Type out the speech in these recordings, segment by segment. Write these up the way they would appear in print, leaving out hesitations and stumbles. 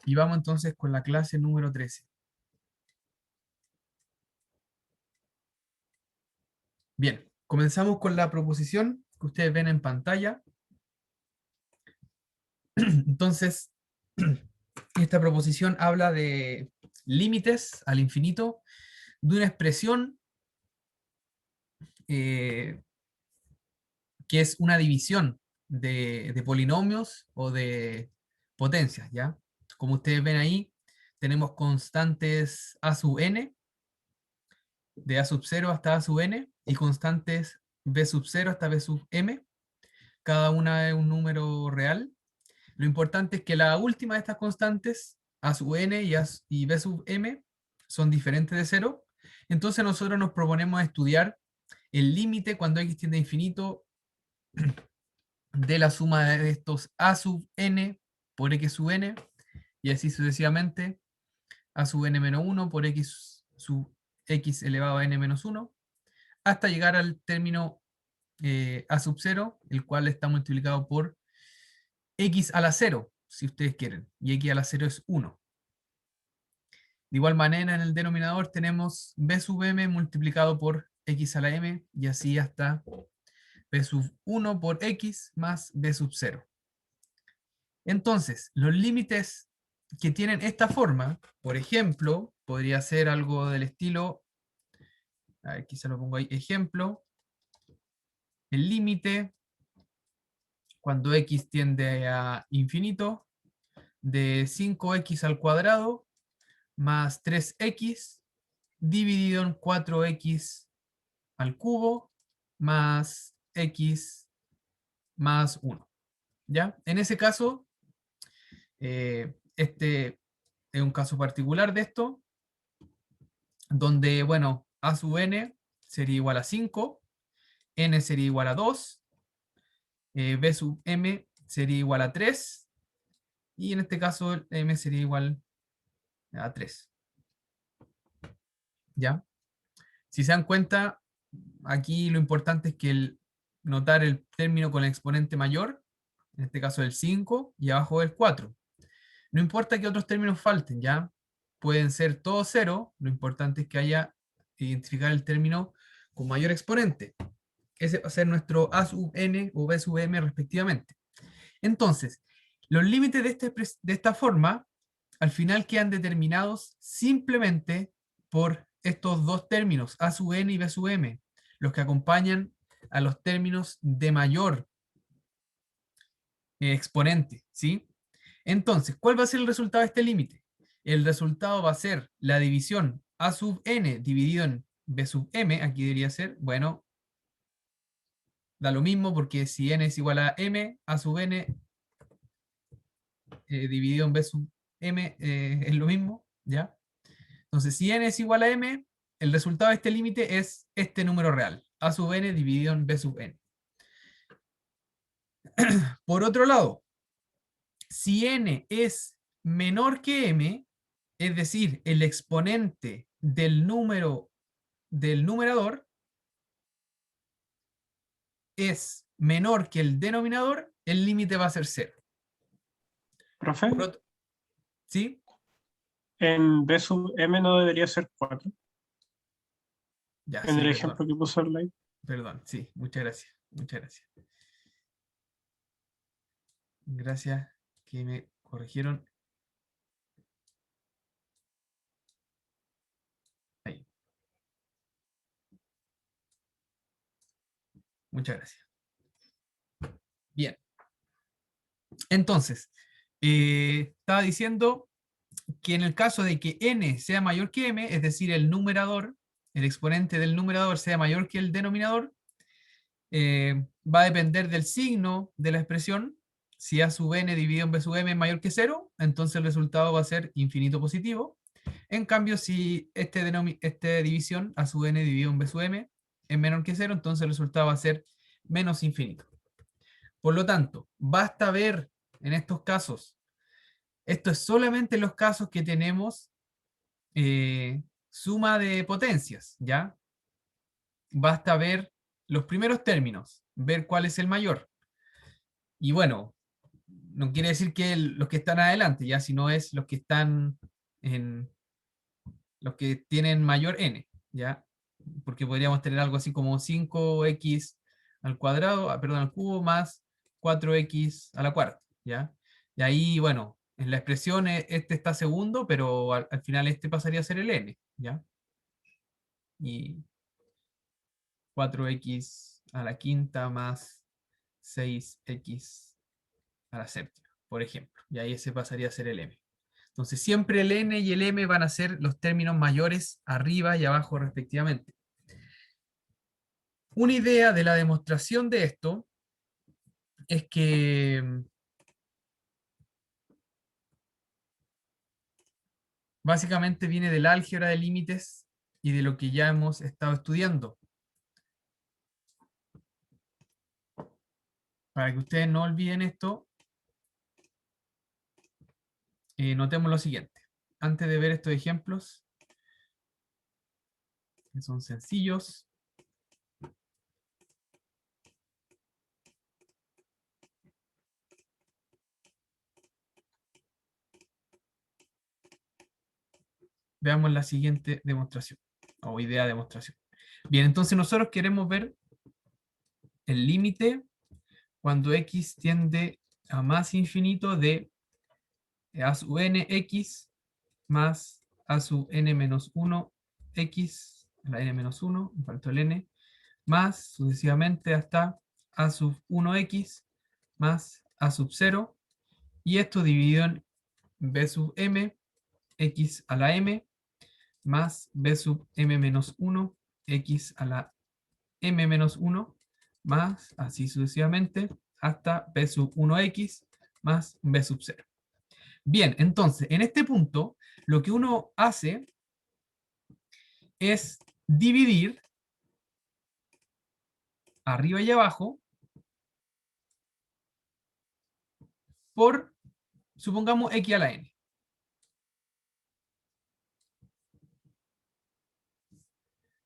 Y vamos entonces con la clase número 13. Bien, comenzamos con la proposición que ustedes ven en pantalla. Entonces, esta proposición habla de límites al infinito de una expresión eh, que es una división de polinomios o de potencias, ¿ya? Como ustedes ven ahí, tenemos constantes a sub n, de a sub 0 hasta a sub n, y constantes b sub 0 hasta b sub m. Cada una es un número real. Lo importante es que la última de estas constantes, a sub n y b sub m, son diferentes de 0. Entonces nosotros nos proponemos estudiar el límite cuando x tiende a infinito de la suma de estos a sub n por x sub n, y así sucesivamente, a sub n menos 1 por x sub x elevado a n menos 1, hasta llegar al término a sub 0, el cual está multiplicado por x a la 0, si ustedes quieren, y x a la 0 es 1. De igual manera, en el denominador tenemos b sub m multiplicado por x a la m, y así hasta b sub 1 por x más b sub 0. Entonces, los límites que tienen esta forma, por ejemplo, podría ser algo del estilo, a ver, quizá lo pongo ahí, ejemplo, el límite cuando x tiende a infinito de 5x al cuadrado más 3x dividido en 4x al cubo más x más 1. ¿Ya? En ese caso, este es un caso particular de esto, donde, bueno, a sub n sería igual a 5, n sería igual a 2, b sub m sería igual a 3, y en este caso m sería igual a 3. ¿Ya? Si se dan cuenta, aquí lo importante es que notar el término con el exponente mayor, en este caso el 5, y abajo el 4. No importa que otros términos falten, ¿ya? Pueden ser todos 0, lo importante es que haya identificar el término con mayor exponente. Ese va a ser nuestro a sub n o b sub m respectivamente. Entonces, los límites de esta forma, al final quedan determinados simplemente por estos dos términos, a sub n y b sub m, los que acompañan a los términos de mayor exponente, ¿sí? Entonces, ¿cuál va a ser el resultado de este límite? El resultado va a ser la división a sub n dividido en b sub m, aquí debería ser, bueno, da lo mismo porque si n es igual a m, a sub n dividido en b sub m es lo mismo, ¿ya? Entonces, si n es igual a m, el resultado de este límite es este número real, a sub n dividido en b sub n. Por otro lado, si n es menor que m, es decir, el exponente del número del numerador es menor que el denominador, el límite va a ser 0. Profe, ¿Sí? en B sub M no debería ser 4, Ya, en sí, el perdón. ejemplo que puso el like. Perdón, sí, muchas gracias. Muchas gracias. Gracias que me corrigieron. Ahí. Muchas gracias. Bien. Entonces, estaba diciendo que en el caso de que n sea mayor que m, es decir, el numerador, el exponente del numerador sea mayor que el denominador, va a depender del signo de la expresión. Si a sub n dividido en b sub m es mayor que 0, entonces el resultado va a ser infinito positivo. En cambio, si esta división a sub n dividido en b sub m es menor que 0, entonces el resultado va a ser menos infinito. Por lo tanto, basta ver en estos casos, esto es solamente los casos que tenemos suma de potencias, ¿ya? Basta ver los primeros términos, ver cuál es el mayor. Y bueno, no quiere decir que los que están adelante, ya, sino es los que están en los que tienen mayor n, ya, porque podríamos tener algo así como 5x al cuadrado, perdón, al cubo más 4x a la cuarta, ya. Y ahí, bueno, en la expresión este está segundo, pero al final este pasaría a ser el n, ya. Y 4x a la quinta más 6x a la séptima, por ejemplo. Y ahí ese pasaría a ser el m. Entonces siempre el n y el m van a ser los términos mayores arriba y abajo respectivamente. Una idea de la demostración de esto es que básicamente viene del álgebra de límites y de lo que ya hemos estado estudiando. Para que ustedes no olviden esto, notemos lo siguiente. Antes de ver estos ejemplos, que son sencillos, veamos la siguiente demostración, o idea de demostración. Bien, entonces nosotros queremos ver el límite cuando x tiende a más infinito de a sub n x más a sub n menos 1 x, la n menos 1, me faltó el n, más sucesivamente hasta a sub 1x más a sub 0, y esto dividido en b sub m x a la m más b sub m menos 1 x a la m menos 1 más así sucesivamente hasta b sub 1x más b sub 0. Bien, entonces, en este punto, lo que uno hace es dividir arriba y abajo por, supongamos, x a la n.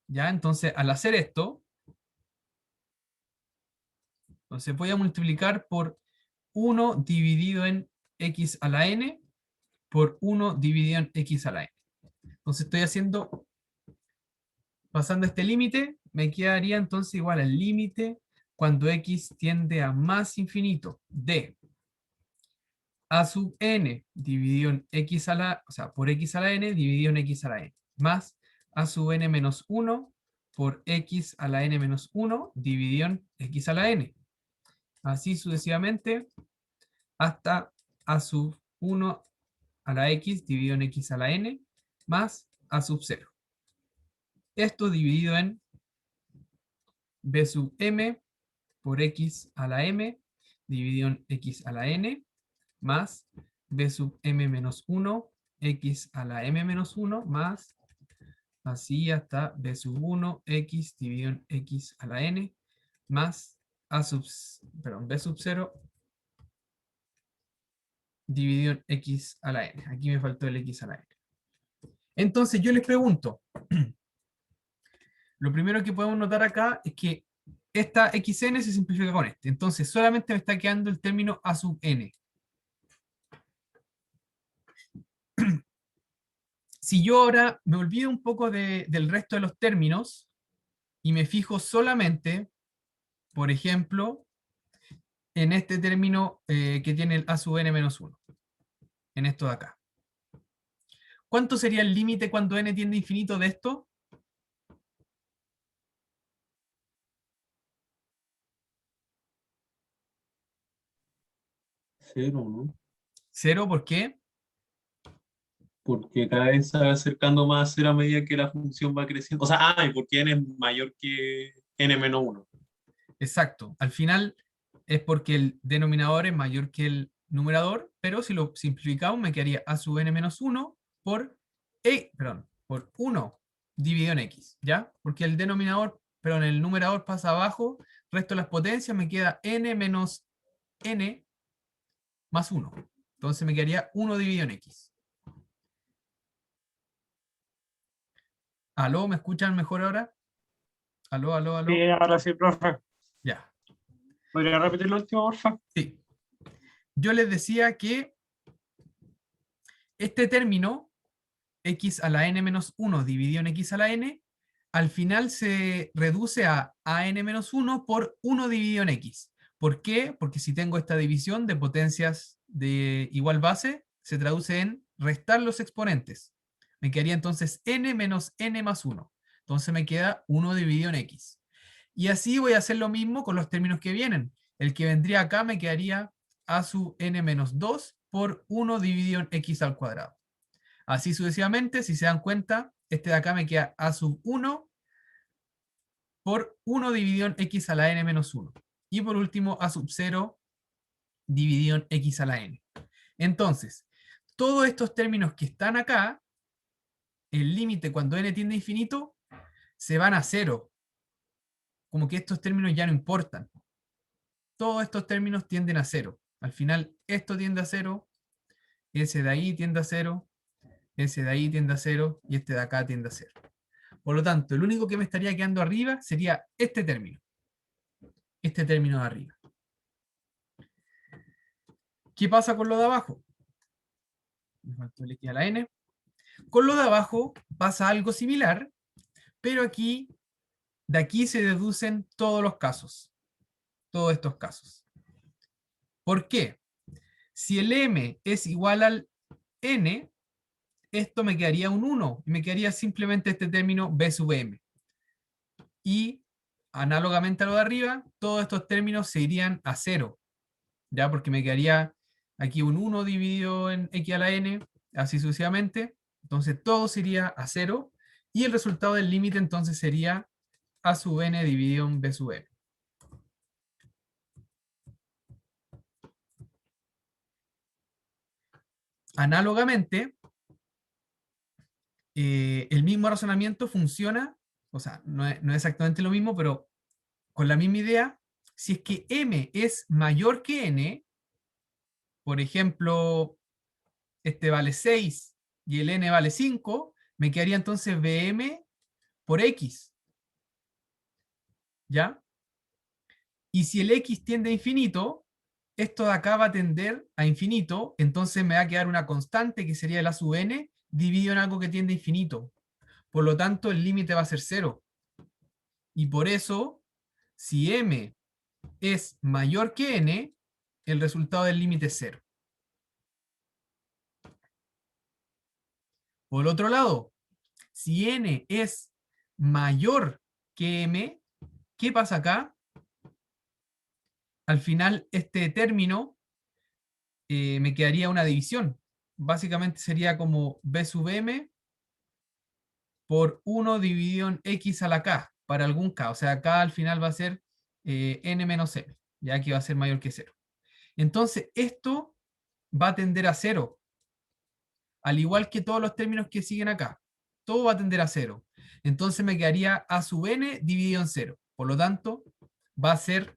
¿Ya? Entonces, al hacer esto, entonces voy a multiplicar por 1 dividido en x a la n por 1 dividido en x a la n. Entonces estoy haciendo, pasando este límite, me quedaría entonces igual al límite cuando x tiende a más infinito de a sub n dividido en x a la, o sea, por x a la n dividido en x a la n, más a sub n menos 1 por x a la n menos 1 dividido en x a la n. Así sucesivamente hasta a sub 1 a la x dividido en x a la n más a sub 0. Esto dividido en b sub m por x a la m dividido en x a la n más b sub m menos 1 x a la m menos 1 más así hasta b sub 1 x dividido en x a la n más a sub, perdón, b sub 0 dividido en x a la n. Aquí me faltó el x a la n. Entonces yo les pregunto, lo primero que podemos notar acá es que esta xn se simplifica con este. Entonces solamente me está quedando el término a sub n. Si yo ahora me olvido un poco del resto de los términos y me fijo solamente, por ejemplo, en este término que tiene el a sub n menos 1, en esto de acá. ¿Cuánto sería el límite cuando n tiende a infinito de esto? Cero, ¿no? 0, ¿por qué? Porque cada vez se va acercando más a cero a medida que la función va creciendo. O sea, y porque n es mayor que n-1. Exacto. Al final es porque el denominador es mayor que el numerador, pero si lo simplificamos me quedaría a sub n menos 1 por, por 1 dividido en x, ¿ya? Porque el denominador, perdón, el numerador pasa abajo, resto de las potencias, me queda n menos n más 1. Entonces me quedaría 1 dividido en x. ¿Aló? ¿Me escuchan mejor ahora? ¿Aló, aló, aló? Sí, ahora sí, profe. Ya, ¿Podría repetir lo último, porfa? sí. yo les decía que este término, x a la n menos 1 dividido en x a la n, al final se reduce a n menos 1 por 1 dividido en x. ¿Por qué? Porque si tengo esta división de potencias de igual base, se traduce en restar los exponentes. Me quedaría entonces n menos n más 1. Entonces me queda 1 dividido en x. Y así voy a hacer lo mismo con los términos que vienen. El que vendría acá me quedaría a sub n menos 2 por 1 dividido en x al cuadrado. Así sucesivamente, si se dan cuenta, este de acá me queda a sub 1 por 1 dividido en x a la n menos 1. Y por último, a sub 0 dividido en x a la n. Entonces, todos estos términos que están acá, el límite cuando n tiende a infinito, se van a 0. Como que estos términos ya no importan. Todos estos términos tienden a 0. Al final, esto tiende a 0, ese de ahí tiende a 0, ese de ahí tiende a 0 y este de acá tiende a 0. Por lo tanto, el único que me estaría quedando arriba sería este término de arriba. ¿Qué pasa con lo de abajo? Me faltó el x a la n. Con lo de abajo pasa algo similar, pero aquí, de aquí se deducen todos los casos. Todos estos casos. ¿Por qué? Si el m es igual al n, esto me quedaría un 1, y me quedaría simplemente este término b sub m. Y, análogamente a lo de arriba, todos estos términos se irían a 0, ¿ya? Porque me quedaría aquí un 1 dividido en x a la n, así sucesivamente. Entonces todo se iría a 0, y el resultado del límite entonces sería a sub n dividido en b sub m. Análogamente, el mismo razonamiento funciona, o sea, no es exactamente lo mismo, pero con la misma idea, si es que m es mayor que n, por ejemplo, este vale 6 y el n vale 5, me quedaría entonces bm por x, ¿ya? Y si el x tiende a infinito, esto de acá va a tender a infinito, entonces me va a quedar una constante que sería el a sub n dividido en algo que tiende a infinito. Por lo tanto, el límite va a ser 0. Y por eso, si m es mayor que n, el resultado del límite es 0. Por otro lado, si n es mayor que m, ¿qué pasa acá? Al final, este término me quedaría una división. Básicamente sería como b sub m por 1 dividido en x a la k, para algún k. O sea, k al final va a ser n menos m, ya que va a ser mayor que 0. Entonces, esto va a tender a 0, al igual que todos los términos que siguen acá. Todo va a tender a 0. Entonces me quedaría a sub n dividido en 0. Por lo tanto, va a ser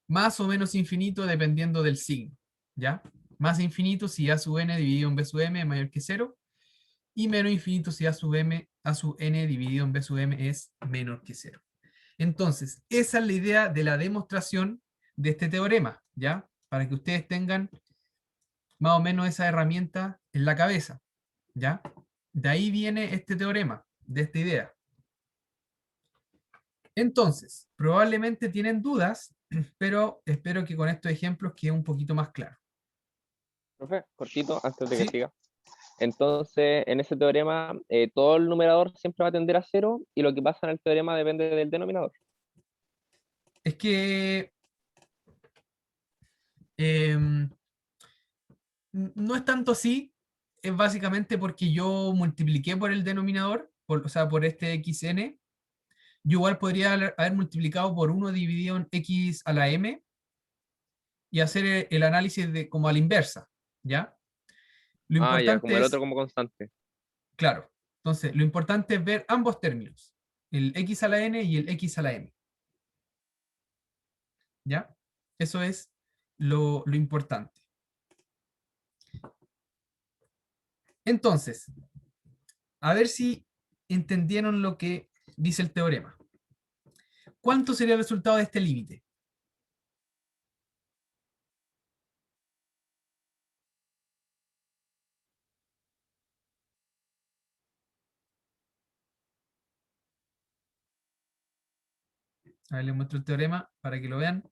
más o menos infinito dependiendo del signo, ¿ya? Más infinito si a sub n dividido en b sub m es mayor que 0, y menos infinito si a sub n dividido en b sub m es menor que 0. Entonces, esa es la idea de la demostración de este teorema, ¿ya? Para que ustedes tengan más o menos esa herramienta en la cabeza, ¿ya? De ahí viene este teorema, de esta idea. Entonces, probablemente tienen dudas, pero espero que con estos ejemplos quede un poquito más claro. Profe, cortito, antes de que ¿Sí? siga. Entonces, en ese teorema, todo el numerador siempre va a tender a 0 y lo que pasa en el teorema depende del denominador. Es que em, no es tanto así, es básicamente porque yo multipliqué por el denominador, o sea, por este xn. Yo igual podría haber multiplicado por 1 dividido en x a la m y hacer el análisis de, como a la inversa, ¿ya? Lo Ah, ya, como importante el otro es, como constante. claro, entonces lo importante es ver ambos términos, el x a la n y el x a la m, ¿ya? Eso es lo importante. Entonces, a ver si entendieron lo que dice el teorema. ¿Cuánto sería el resultado de este límite? A ver, les muestro el teorema para que lo vean.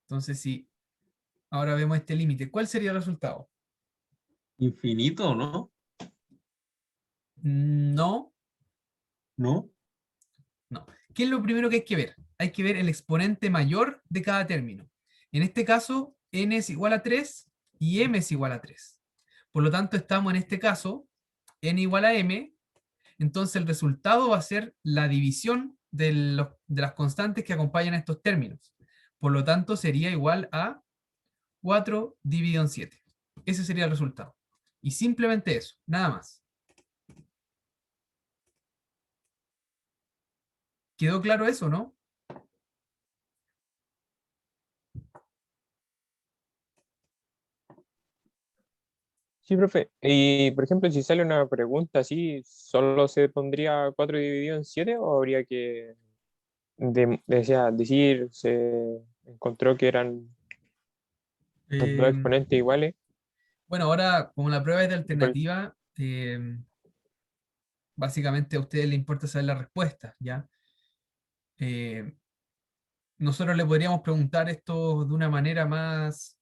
Entonces, si ahora vemos este límite, ¿cuál sería el resultado? Infinito, ¿no? No, ¿No? no. ¿Qué es lo primero que hay que ver? Hay que ver el exponente mayor de cada término. En este caso, n es igual a 3 y m es igual a 3. Por lo tanto, estamos en este caso, n igual a m, entonces el resultado va a ser la división de las constantes que acompañan a estos términos. Por lo tanto, sería igual a 4 dividido en 7. Ese sería el resultado. Y simplemente eso, nada más. ¿Quedó claro eso, no? Sí, profe. Y, por ejemplo, si sale una pregunta así, ¿solo se pondría 4 dividido en 7 o habría que decir, se encontró que eran los dos Eh, exponentes iguales? bueno, ahora, como la prueba es de Y por- alternativa, básicamente a ustedes les importa saber la respuesta, ¿ya? Eh, nosotros le podríamos preguntar esto de una manera más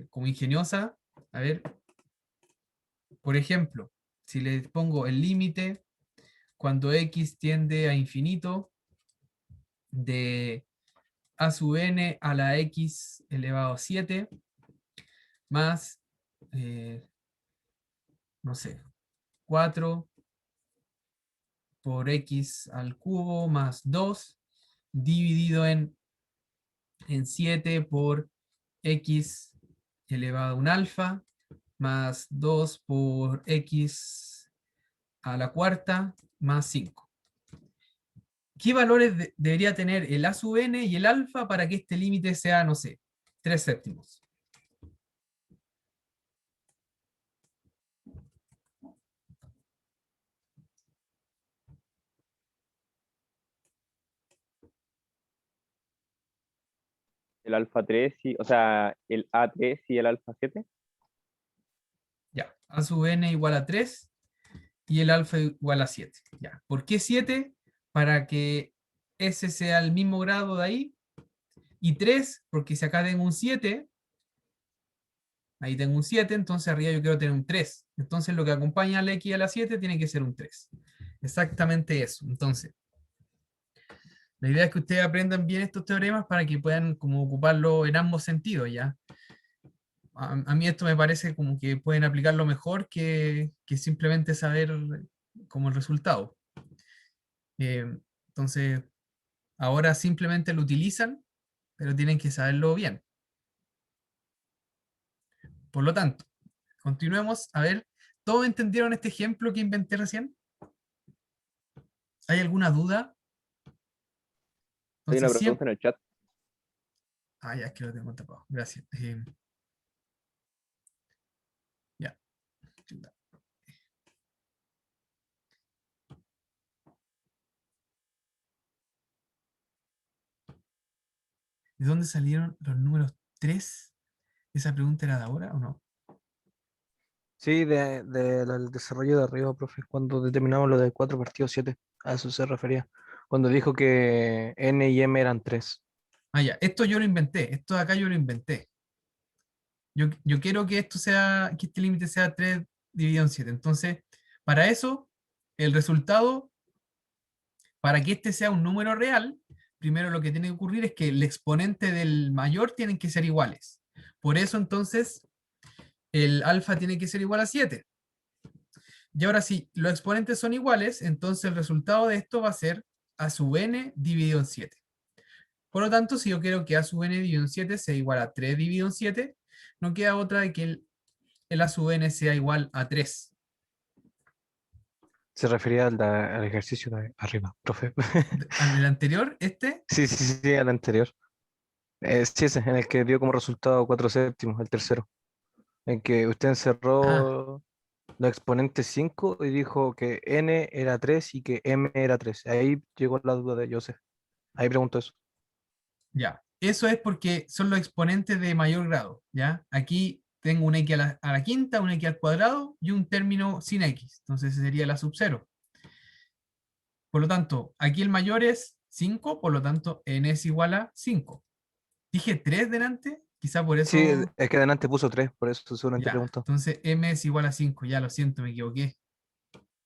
como ingeniosa. A ver, por ejemplo, si les pongo el límite cuando x tiende a infinito de a sub n a la x elevado a 7 más, no sé, 4 por x al cubo más 2 dividido en 7 por x elevado a un alfa más 2 por x a la cuarta más 5. ¿Qué valores debería tener el a sub n y el alfa para que este límite sea, no sé, 3 séptimos? el alfa 3 y, o sea, el A3 y el alfa 7. Ya, a sub n igual a 3 y el alfa igual a 7. Ya, ¿por qué 7? Para que ese sea el mismo grado de ahí. Y 3, porque si acá tengo un 7, ahí tengo un 7, entonces arriba yo quiero tener un 3. Entonces lo que acompaña al x a la 7 tiene que ser un 3. Exactamente eso. Entonces, la idea es que ustedes aprendan bien estos teoremas para que puedan como ocuparlo en ambos sentidos, ¿ya? A mí esto me parece como que pueden aplicarlo mejor que simplemente saber como el resultado. Eh, entonces, ahora simplemente lo utilizan, pero tienen que saberlo bien. Por lo tanto, continuemos. A ver, ¿todos entendieron este ejemplo que inventé recién? ¿Hay alguna duda? Hay una Entonces, pregunta siempre... en el chat. Ah, ya, es que lo tengo tapado. Gracias. Ya. ¿De dónde salieron los números 3? ¿Esa pregunta era de ahora o no? Sí, del desarrollo de arriba, profe, cuando determinamos lo de 4 partidos 7, a eso se refería. Cuando dijo que N y M eran 3. Ah, ya. Esto yo lo inventé. Esto de acá yo lo inventé. Yo quiero que esto sea, que este límite sea 3 dividido en 7. Entonces, para eso, el resultado, para que este sea un número real, primero lo que tiene que ocurrir es que el exponente del mayor tienen que ser iguales. Por eso, entonces, el alfa tiene que ser igual a 7. Y ahora, si los exponentes son iguales, entonces el resultado de esto va a ser a sub n dividido en 7. Por lo tanto, si yo quiero que a sub n dividido en 7 sea igual a 3 dividido en 7, no queda otra de que el a sub n sea igual a 3. Se refería al ejercicio de arriba, profe. Al del anterior, este, Sí, sí, sí, sí, al anterior. Sí, ese, en el que dio como resultado 4 séptimos, el tercero. En que usted ah, encerró los exponentes 5 y dijo que N era 3 y que M era 3. Ahí llegó la duda de Joseph. Ahí preguntó eso. ya. Eso es porque son los exponentes de mayor grado, ¿ya? Aquí tengo un x a la quinta, un x al cuadrado y un término sin x. Entonces ese sería la sub 0. Por lo tanto, aquí el mayor es 5, por lo tanto n es igual a 5. Dije 3 delante, quizá por eso... Sí, es que delante puso 3, por eso seguramente Ya, preguntó. entonces m es igual a 5, ya lo siento, me equivoqué.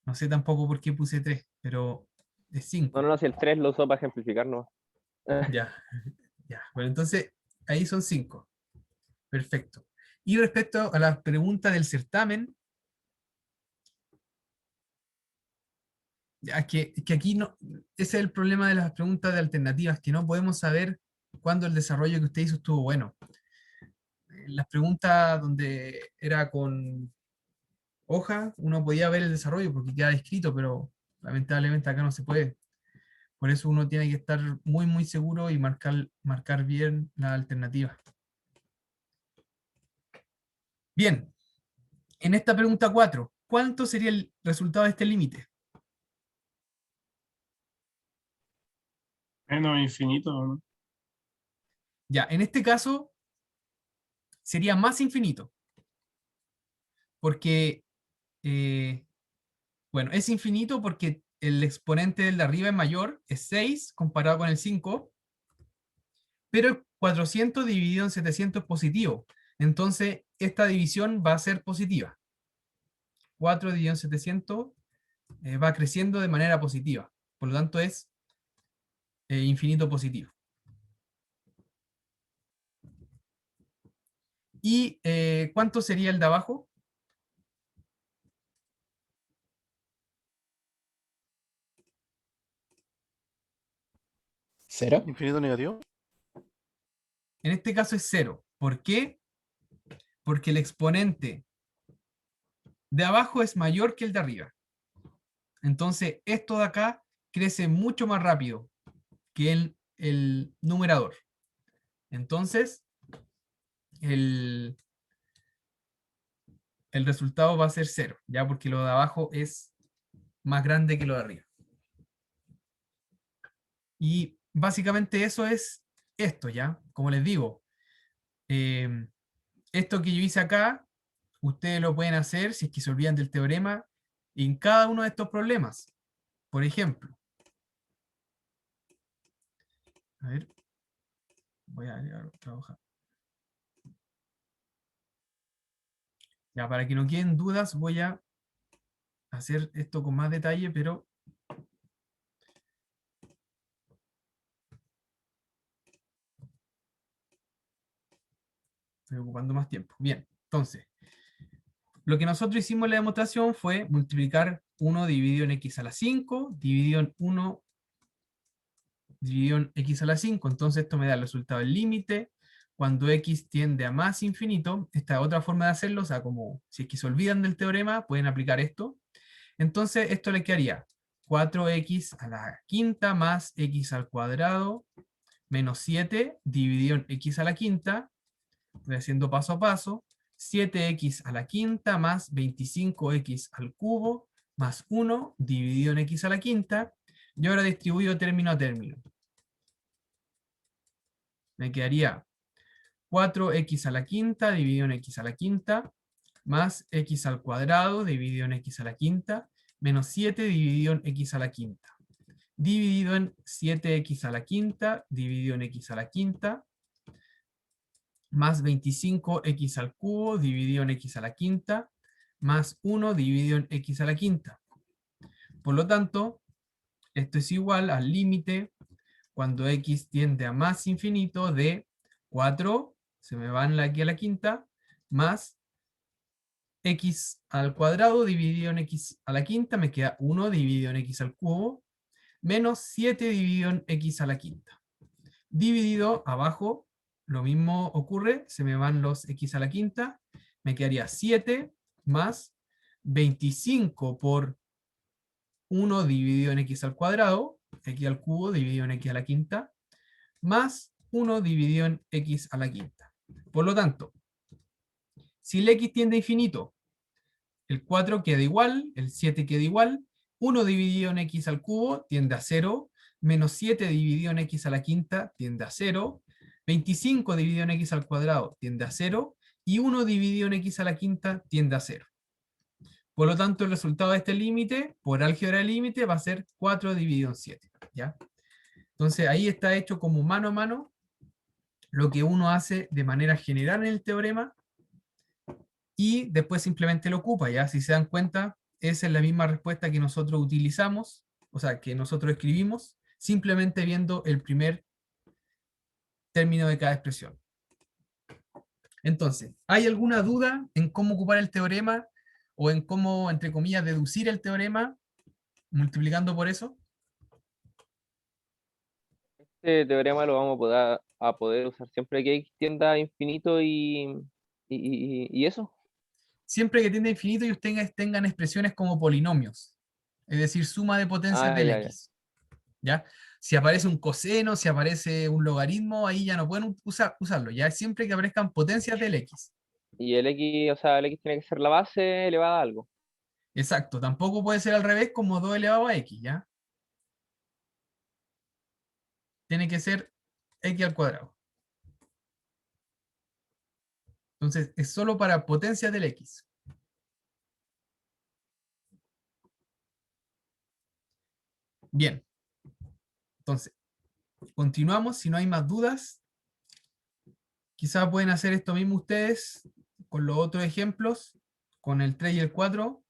No sé tampoco por qué puse 3, pero es 5. No, si el 3 lo uso para ejemplificar, ¿no? Ya, ya. Bueno, entonces ahí son 5. Perfecto. Y respecto a la pregunta del certamen, ya que aquí no, ese es el problema de las preguntas de alternativas, que no podemos saber cuándo el desarrollo que usted hizo estuvo bueno. Las preguntas donde era con hoja, uno podía ver el desarrollo porque queda escrito, pero lamentablemente acá no se puede. Por eso uno tiene que estar muy, muy seguro y marcar bien la alternativa. Bien, en esta pregunta 4, ¿cuánto sería el resultado de este límite? Menos infinito, ¿no? Ya, en este caso sería más infinito. Porque, bueno, es infinito porque el exponente del de arriba es mayor, es 6 comparado con el 5, pero el 400 dividido en 700 es positivo. Entonces, esta división va a ser positiva. 4 dividido en 700 va creciendo de manera positiva. Por lo tanto, es infinito positivo. ¿Y cuánto sería el de abajo? ¿Cero? ¿Infinito negativo? En este caso es 0. ¿Por qué? Porque el exponente de abajo es mayor que el de arriba. Entonces, esto de acá crece mucho más rápido que el numerador. Entonces, el resultado va a ser 0, ya porque lo de abajo es más grande que lo de arriba. Y básicamente eso es esto, ¿ya? Como les digo, esto que yo hice acá, ustedes lo pueden hacer si es que se olvidan del teorema en cada uno de estos problemas. Por ejemplo, a ver, voy a agregar otra hoja. Ya, para que no queden dudas, voy a hacer esto con más detalle, pero estoy ocupando más tiempo. Bien, entonces, lo que nosotros hicimos en la demostración fue multiplicar 1 dividido en x a la 5, dividido en 1 dividido en x a la 5. Entonces esto me da el resultado del límite cuando x tiende a más infinito. Esta es otra forma de hacerlo, o sea, como si es que se olvidan del teorema, pueden aplicar esto. Entonces esto le quedaría 4x a la quinta más x al cuadrado menos 7 dividido en x a la quinta. Voy haciendo paso a paso. 7x a la quinta más 25x al cubo más 1 dividido en x a la quinta. Y ahora distribuyo término a término. Me quedaría 4x a la quinta dividido en x a la quinta más x al cuadrado dividido en x a la quinta menos 7 dividido en x a la quinta. Dividido en 7x a la quinta dividido en x a la quinta más 25x al cubo dividido en x a la quinta más 1 dividido en x a la quinta. Por lo tanto, esto es igual al límite cuando x tiende a más infinito de 4, se me van aquí a la quinta, más x al cuadrado dividido en x a la quinta, me queda 1 dividido en x al cubo, menos 7 dividido en x a la quinta. Dividido abajo, lo mismo ocurre, se me van los x a la quinta, me quedaría 7 más 25 por 1 dividido en x al cuadrado, x al cubo dividido en x a la quinta, más 1 dividido en x a la quinta. Por lo tanto, si el x tiende a infinito, el 4 queda igual, el 7 queda igual, 1 dividido en x al cubo tiende a 0, menos 7 dividido en x a la quinta tiende a 0, 25 dividido en x al cuadrado tiende a 0, y 1 dividido en x a la quinta tiende a 0. Por lo tanto, el resultado de este límite, por álgebra de límite, va a ser 4 dividido en 7, ¿ya? Entonces, ahí está hecho como mano a mano lo que uno hace de manera general en el teorema, y después simplemente lo ocupa, ¿ya? Si se dan cuenta, esa es la misma respuesta que nosotros utilizamos, o sea, que nosotros escribimos, simplemente viendo el primer término de cada expresión. Entonces, ¿hay alguna duda en cómo ocupar el teorema o en cómo, entre comillas, deducir el teorema multiplicando por eso? Este teorema lo vamos a poder usar siempre que x tienda a infinito y eso. Siempre que tienda a infinito y ustedes tengan expresiones como polinomios, es decir, suma de potencias Ah, del ya, ya. x. ¿Ya? Si aparece un coseno, si aparece un logaritmo, ahí ya no pueden usarlo, ya siempre que aparezcan potencias del x. Y el x, o sea, el x tiene que ser la base elevada a algo. Exacto, tampoco puede ser al revés como 2 elevado a x, ¿ya? Tiene que ser x al cuadrado. Entonces, es solo para potencias del x. Bien. Entonces, continuamos. Si no hay más dudas, quizás pueden hacer esto mismo ustedes con los otros ejemplos, con el 3 y el 4,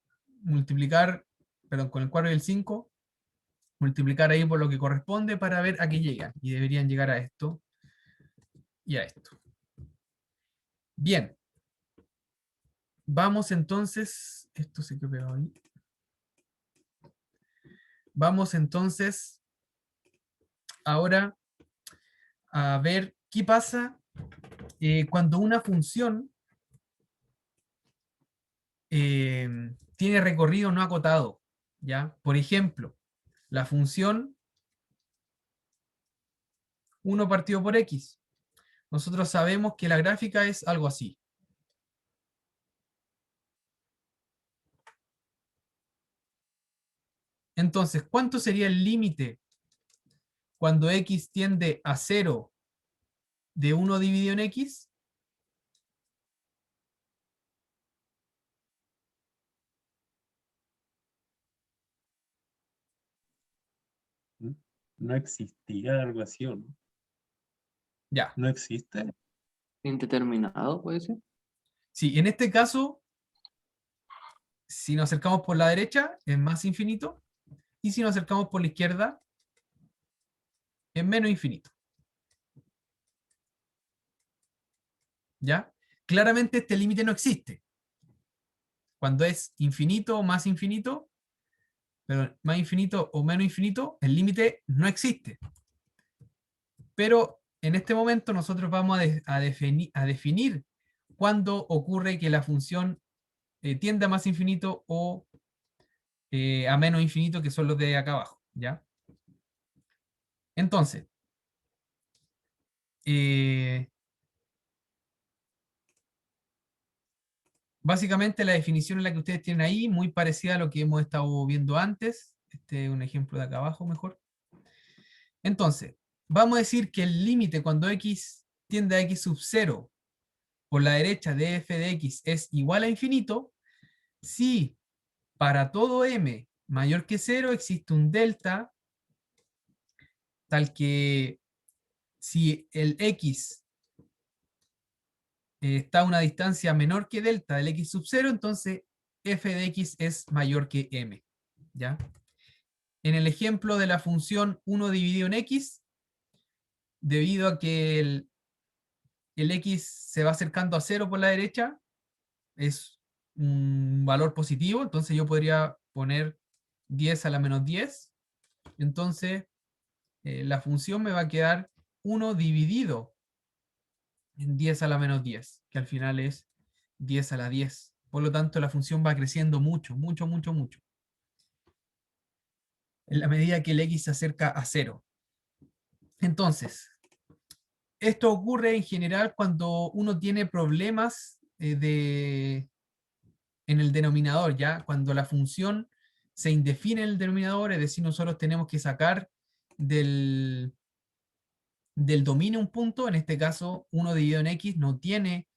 multiplicar, perdón, con el 4 y el 5, multiplicar ahí por lo que corresponde para ver a qué llegan. Y deberían llegar a esto y a esto. Bien. Vamos entonces, esto se quedó pegado ahí. Vamos entonces ahora a ver qué pasa cuando una función tiene recorrido no acotado, ¿ya? Por ejemplo, la función 1 partido por x. Nosotros sabemos que la gráfica es algo así. Entonces, ¿cuánto sería el límite cuando x tiende a 0 de 1 dividido en x? No existía algo así, ¿o no? Ya. No existe. Indeterminado, puede ser. Sí, en este caso, si nos acercamos por la derecha, es más infinito. Y si nos acercamos por la izquierda, es menos infinito. ¿Ya? Claramente este límite no existe. Cuando es infinito o más infinito, pero más infinito o menos infinito, el límite no existe. Pero en este momento nosotros vamos a definir cuándo ocurre que la función tiende a más infinito o a menos infinito, que son los de acá abajo, ¿ya? Entonces, básicamente la definición en la que ustedes tienen ahí, muy parecida a lo que hemos estado viendo antes. Este es un ejemplo de acá abajo mejor. Entonces, vamos a decir que el límite cuando x tiende a x sub 0 por la derecha de f de x es igual a infinito, si para todo m mayor que 0 existe un delta tal que si el x está a una distancia menor que delta del x sub 0, entonces f de x es mayor que m, ¿ya? En el ejemplo de la función 1 dividido en x, debido a que el x se va acercando a 0 por la derecha, es un valor positivo, entonces yo podría poner 10 a la menos 10, entonces la función me va a quedar 1 dividido en 10 a la menos 10, que al final es 10 a la 10. Por lo tanto, la función va creciendo mucho, mucho, mucho, mucho. En la medida que el x se acerca a 0. Entonces, esto ocurre en general cuando uno tiene problemas en el denominador, ¿ya? Cuando la función se indefine en el denominador, es decir, nosotros tenemos que sacar del dominio un punto, en este caso 1 dividido en x no tiene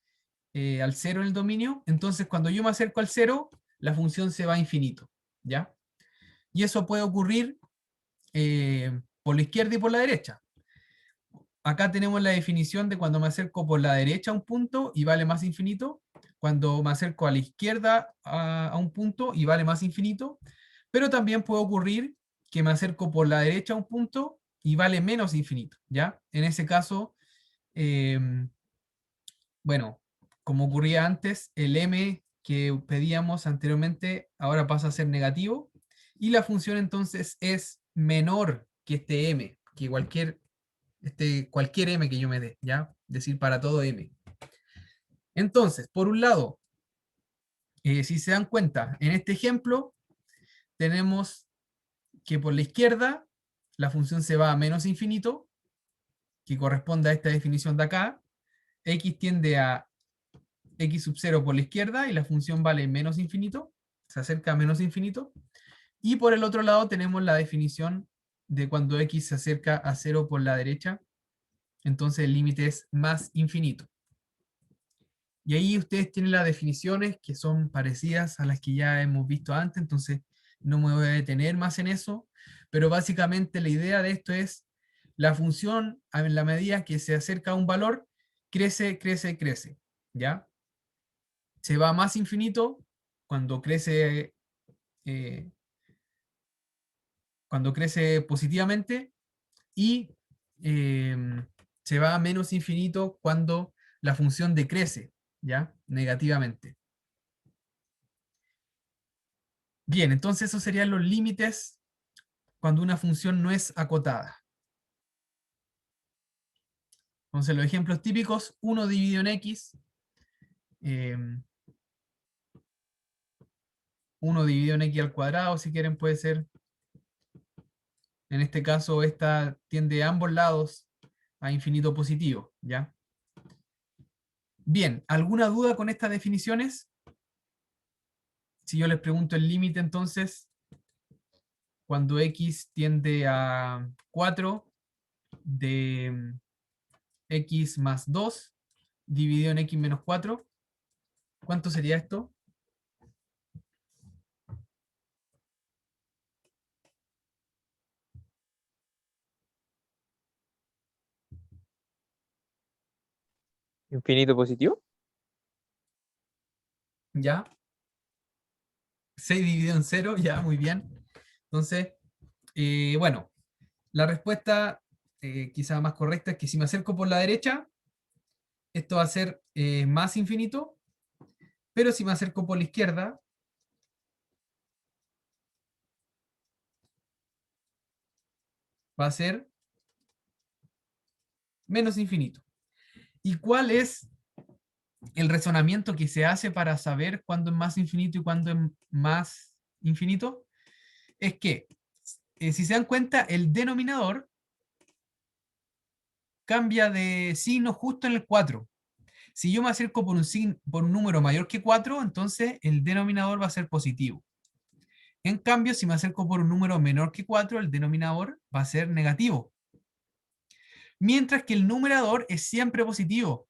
al 0 en el dominio, entonces cuando yo me acerco al 0, la función se va a infinito, ¿ya? Y eso puede ocurrir por la izquierda y por la derecha. Acá tenemos la definición de cuando me acerco por la derecha a un punto y vale más infinito, cuando me acerco a la izquierda a un punto y vale más infinito, pero también puede ocurrir que me acerco por la derecha a un punto y vale menos infinito, ¿ya? En ese caso, bueno, como ocurría antes, el m que pedíamos anteriormente ahora pasa a ser negativo, y la función entonces es menor que este m, que cualquier m que yo me dé, ¿ya? Es decir, para todo m. Entonces, por un lado, si se dan cuenta, en este ejemplo tenemos que por la izquierda la función se va a menos infinito, que corresponde a esta definición de acá. X tiende a x sub 0 por la izquierda y la función vale menos infinito, se acerca a menos infinito. Y por el otro lado tenemos la definición de cuando x se acerca a 0 por la derecha, entonces el límite es más infinito. Y ahí ustedes tienen las definiciones que son parecidas a las que ya hemos visto antes, entonces no me voy a detener más en eso, pero básicamente la idea de esto es la función, en la medida que se acerca a un valor, crece, crece, crece, ¿ya? Se va a más infinito cuando crece positivamente, y se va a menos infinito cuando la función decrece, ¿ya? Negativamente. Bien, entonces esos serían los límites cuando una función no es acotada. Entonces los ejemplos típicos: 1 dividido en x, 1 dividido en x al cuadrado, si quieren puede ser. En este caso esta tiende a ambos lados a infinito positivo, ¿ya? Bien, ¿alguna duda con estas definiciones? Si yo les pregunto el límite, entonces, cuando x tiende a 4 de x más 2 dividido en x menos 4, ¿cuánto sería esto? Infinito positivo. ¿Ya? 6 dividido en 0, ya, muy bien. Entonces, bueno, la respuesta quizá más correcta es que si me acerco por la derecha, esto va a ser más infinito, pero si me acerco por la izquierda, va a ser menos infinito. ¿Y cuál es el razonamiento que se hace para saber cuándo es más infinito y cuándo es más infinito? Es que, si se dan cuenta, el denominador cambia de signo justo en el 4. Si yo me acerco por un número mayor que 4, entonces el denominador va a ser positivo. En cambio, si me acerco por un número menor que 4, el denominador va a ser negativo. Mientras que el numerador es siempre positivo.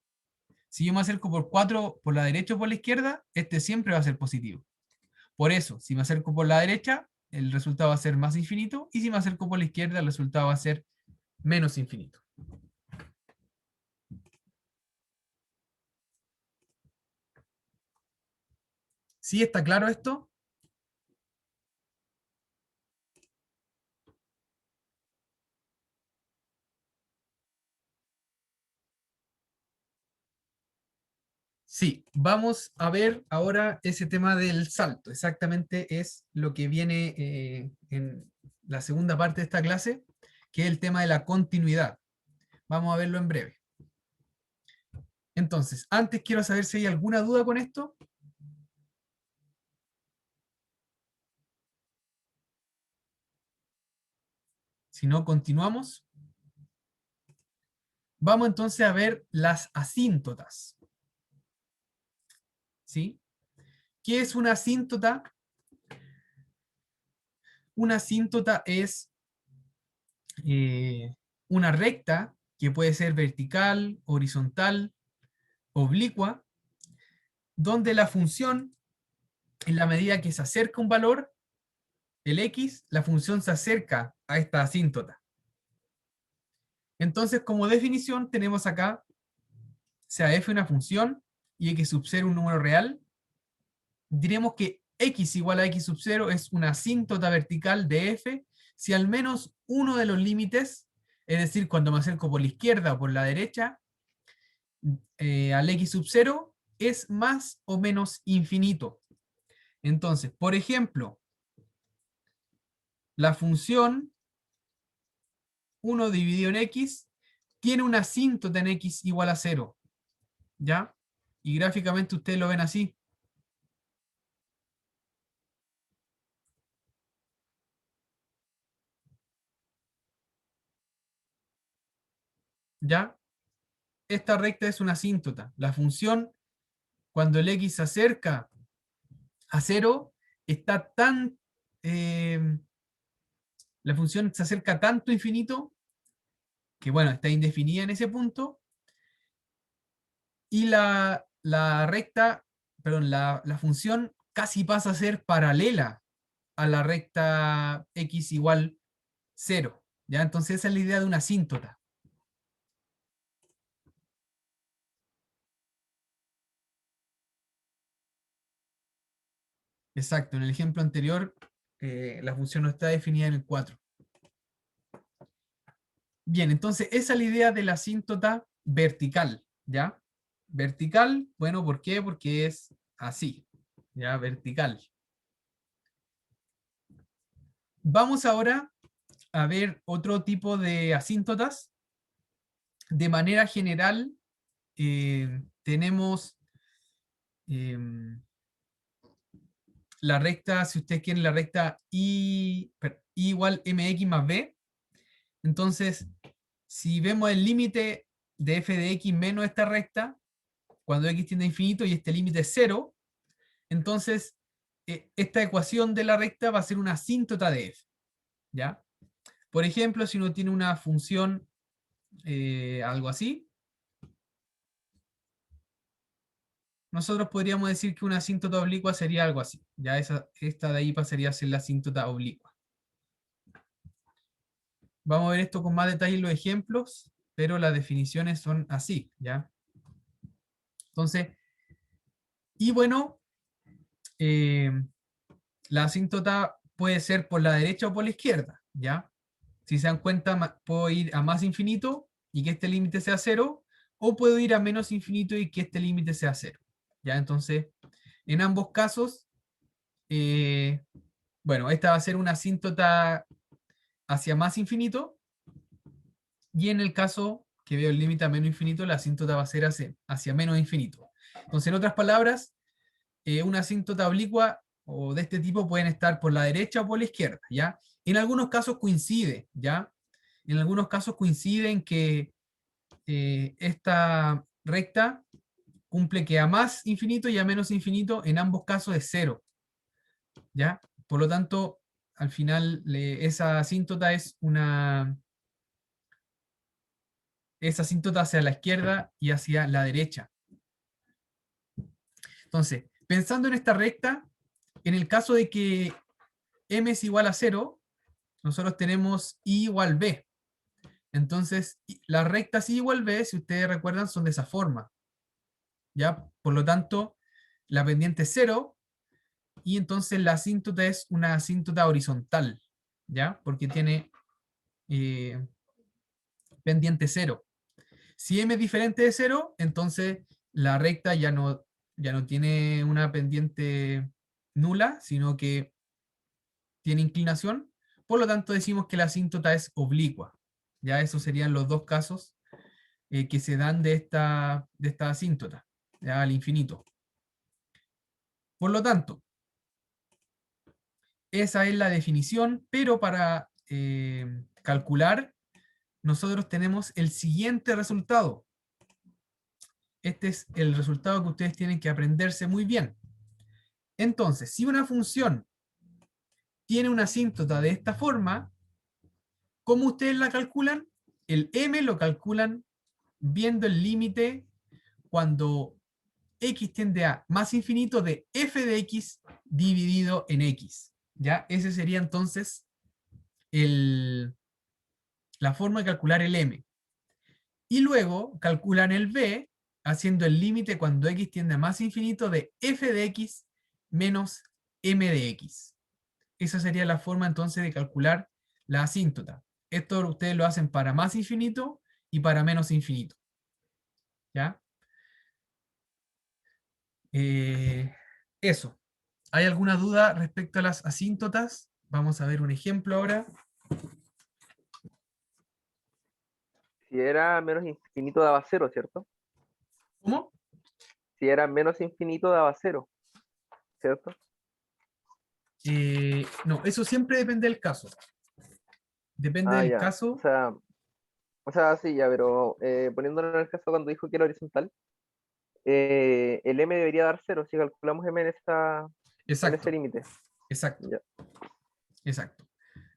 Si yo me acerco por 4 por la derecha o por la izquierda, este siempre va a ser positivo. Por eso, si me acerco por la derecha, el resultado va a ser más infinito, y si me acerco por la izquierda, el resultado va a ser menos infinito. ¿Sí está claro esto? Sí, vamos a ver ahora ese tema del salto. Exactamente es lo que viene en la segunda parte de esta clase, que es el tema de la continuidad. Vamos a verlo en breve. Entonces, antes quiero saber si hay alguna duda con esto. Si no, continuamos. Vamos entonces a ver las asíntotas. ¿Sí? ¿Qué es una asíntota? Una asíntota es una recta que puede ser vertical, horizontal, oblicua, donde la función, en la medida que se acerca un valor, el x, la función se acerca a esta asíntota. Entonces, como definición, tenemos acá, sea f una función y x sub 0 un número real, diremos que x igual a x sub 0 es una asíntota vertical de f si al menos uno de los límites, es decir, cuando me acerco por la izquierda o por la derecha, al x sub 0 es más o menos infinito. Entonces, por ejemplo, la función 1 dividido en x tiene una asíntota en x igual a 0. ¿Ya? Y gráficamente ustedes lo ven así. ¿Ya? Esta recta es una asíntota. La función, cuando el x se acerca a 0, está tan... la función se acerca tanto a infinito, que bueno, está indefinida en ese punto, y la recta, perdón, la función casi pasa a ser paralela a la recta x igual 0. ¿Ya? Entonces esa es la idea de una asíntota. Exacto, en el ejemplo anterior la función no está definida en el 4. Bien, entonces esa es la idea de la asíntota vertical, ¿ya? Vertical, bueno, ¿por qué? Porque es así, ¿ya? Vertical. Vamos ahora a ver otro tipo de asíntotas. De manera general, tenemos la recta, si ustedes quieren, la recta I igual mx más b. Entonces, si vemos el límite de f de x menos esta recta, cuando x tiende a infinito y este límite es 0, entonces esta ecuación de la recta va a ser una asíntota de f. ¿Ya? Por ejemplo, si uno tiene una función algo así, nosotros podríamos decir que una asíntota oblicua sería algo así. Ya esta de ahí pasaría a ser la asíntota oblicua. Vamos a ver esto con más detalle en los ejemplos, pero las definiciones son así, ¿ya? Entonces, y bueno, la asíntota puede ser por la derecha o por la izquierda, ¿ya? Si se dan cuenta, puedo ir a más infinito y que este límite sea 0, o puedo ir a menos infinito y que este límite sea 0. ¿Ya? Entonces, en ambos casos, bueno, esta va a ser una asíntota hacia más infinito, y en el caso que veo el límite a menos infinito, la asíntota va a ser hacia menos infinito. Entonces, en otras palabras, una asíntota oblicua o de este tipo pueden estar por la derecha o por la izquierda, ¿ya? En algunos casos coincide, ¿ya? En algunos casos coincide en que esta recta cumple que a más infinito y a menos infinito en ambos casos es 0, ¿ya? Por lo tanto, al final esa asíntota es asíntota hacia la izquierda y hacia la derecha. Entonces, pensando en esta recta, en el caso de que m es igual a 0, nosotros tenemos i igual b. Entonces, las rectas i igual b, si ustedes recuerdan, son de esa forma. ¿Ya? Por lo tanto, la pendiente es 0, y entonces la asíntota es una asíntota horizontal, ¿ya? Porque tiene pendiente 0. Si m es diferente de 0, entonces la recta ya no tiene una pendiente nula, sino que tiene inclinación. Por lo tanto, decimos que la asíntota es oblicua. Ya esos serían los dos casos que se dan de esta asíntota, ya al infinito. Por lo tanto, esa es la definición, pero para calcular, nosotros tenemos el siguiente resultado. Este es el resultado que ustedes tienen que aprenderse muy bien. Entonces, si una función tiene una asíntota de esta forma, ¿cómo ustedes la calculan? El m lo calculan viendo el límite cuando x tiende a más infinito de f de x dividido en x. ¿Ya? Ese sería entonces la forma de calcular el m. Y luego calculan el b haciendo el límite cuando x tiende a más infinito de f de x menos m de x. Esa sería la forma entonces de calcular la asíntota. Esto ustedes lo hacen para más infinito y para menos infinito. ¿Ya? Eso. ¿Hay alguna duda respecto a las asíntotas? Vamos a ver un ejemplo ahora. Si era menos infinito daba cero, ¿cierto? ¿Cómo? Si era menos infinito daba cero, ¿cierto? No, eso siempre depende del caso. Depende del Ya. caso. O sea, sí, ya, pero poniéndolo en el caso cuando dijo que era horizontal, el m debería dar cero si calculamos m en Exacto, ese límite. exacto, Ya. exacto.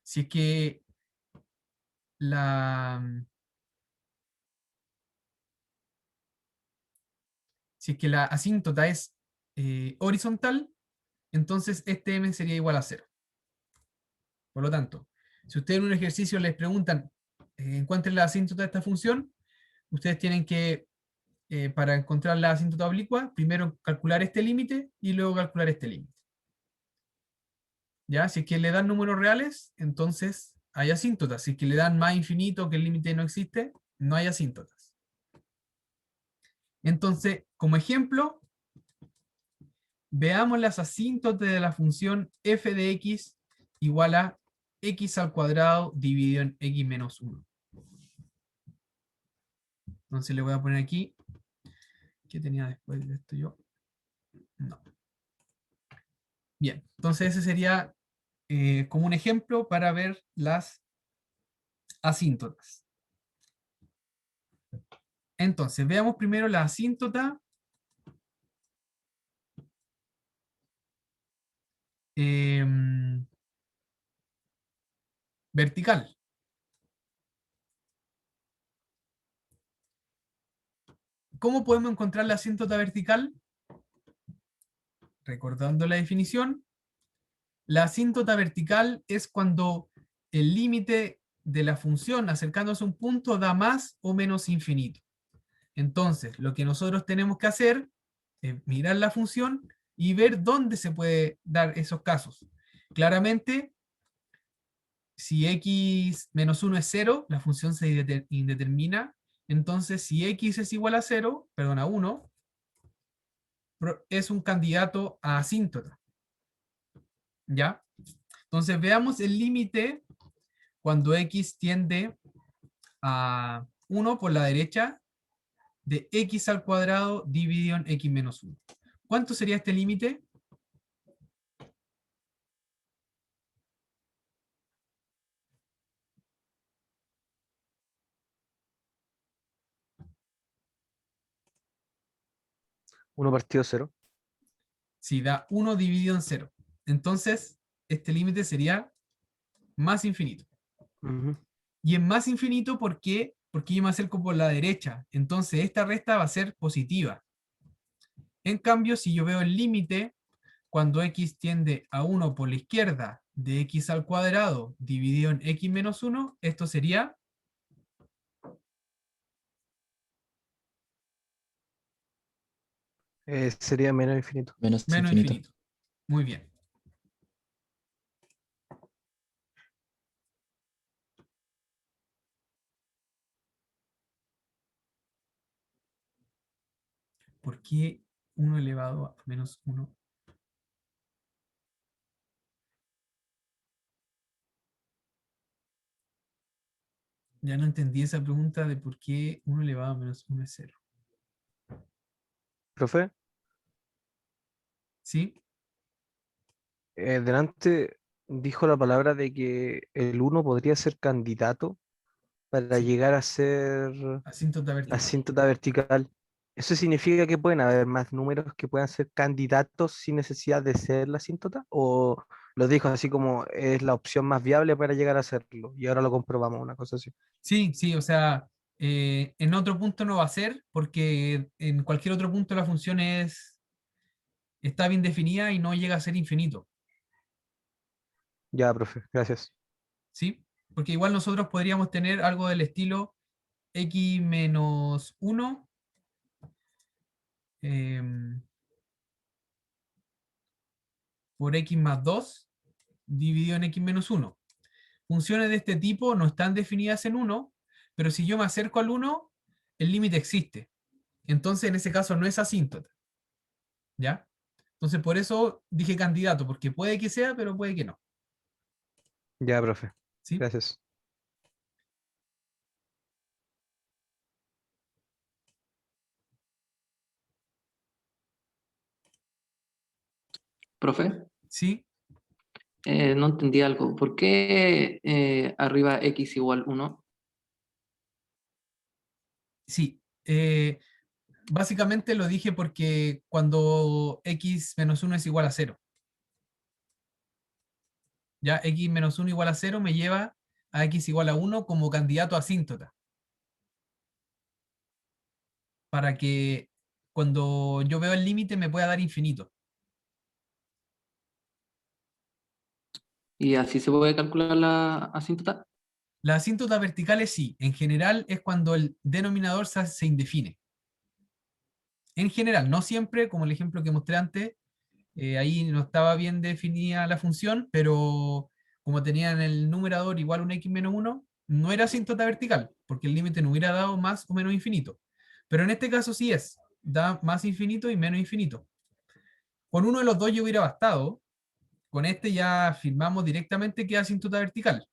Si es que la asíntota es horizontal, entonces este m sería igual a 0. Por lo tanto, si ustedes en un ejercicio les preguntan encuentren la asíntota de esta función, ustedes tienen que, para encontrar la asíntota oblicua, primero calcular este límite y luego calcular este límite. ¿Ya? Si es que le dan números reales, entonces hay asíntotas. Si es que le dan más infinito, que el límite no existe, no hay asíntotas. Entonces, como ejemplo, veamos las asíntotas de la función f de x igual a x al cuadrado dividido en x menos 1. Entonces le voy a poner aquí, ¿qué tenía después de esto yo? No. Bien, entonces ese sería como un ejemplo para ver las asíntotas. Entonces, veamos primero la asíntota vertical. ¿Cómo podemos encontrar la asíntota vertical? Recordando la definición, la asíntota vertical es cuando el límite de la función acercándose a un punto da más o menos infinito. Entonces, lo que nosotros tenemos que hacer es mirar la función y ver dónde se puede dar esos casos. Claramente, si x menos 1 es 0, la función se indetermina. Entonces, si x es igual a 0, perdón, a 1, es un candidato a asíntota. ¿Ya? Entonces, veamos el límite cuando x tiende a 1 por la derecha de x al cuadrado dividido en x menos 1. ¿Cuánto sería este límite? Uno partido cero. Si da 1 dividido en 0. Entonces, este límite sería más infinito. Ujú. Y es más infinito porque yo me acerco por la derecha. Entonces, esta resta va a ser positiva. En cambio, si yo veo el límite, cuando x tiende a 1 por la izquierda de x al cuadrado dividido en x menos 1, esto sería Sería menos infinito. Menos menos infinito. infinito. Muy bien. ¿Por qué 1 elevado a menos 1? Ya no entendí esa pregunta de por qué 1 elevado a menos 1 es 0. Profe, ¿Sí? delante dijo la palabra de que el 1 podría ser candidato para Sí. llegar a ser Asíntota vertical. asíntota vertical. ¿Eso significa que pueden haber más números que puedan ser candidatos sin necesidad de ser la asíntota? ¿O lo dijo así como es la opción más viable para llegar a hacerlo? Y ahora lo comprobamos, una cosa así. Sí, sí, o sea, En otro punto no va a ser, porque en cualquier otro punto la función está bien definida y no llega a ser infinito, Ya, profe, gracias. ¿sí? Porque igual nosotros podríamos tener algo del estilo x menos 1 por x más 2 dividido en x menos 1. Funciones de este tipo no están definidas en 1, pero si yo me acerco al 1, el límite existe. Entonces, en ese caso no es asíntota. ¿Ya? Entonces, por eso dije candidato, porque puede que sea, pero puede que no. Ya, profe, ¿Sí? gracias. Profe, ¿Sí? no entendí algo. ¿Por qué arriba x igual 1? Sí. Básicamente lo dije porque cuando x menos 1 es igual a 0. Ya x menos 1 igual a 0 me lleva a x igual a 1 como candidato a asíntota. Para que cuando yo veo el límite me pueda dar infinito. ¿Y así se puede calcular la asíntota? Las asíntotas verticales sí. En general es cuando el denominador se indefine. En general, no siempre, como el ejemplo que mostré antes, ahí no estaba bien definida la función, pero como tenía en el numerador igual un x menos 1, no era asíntota vertical, porque el límite no hubiera dado más o menos infinito. Pero en este caso sí es, da más infinito y menos infinito. Con uno de los dos yo hubiera bastado, con este ya afirmamos directamente que es asíntota vertical,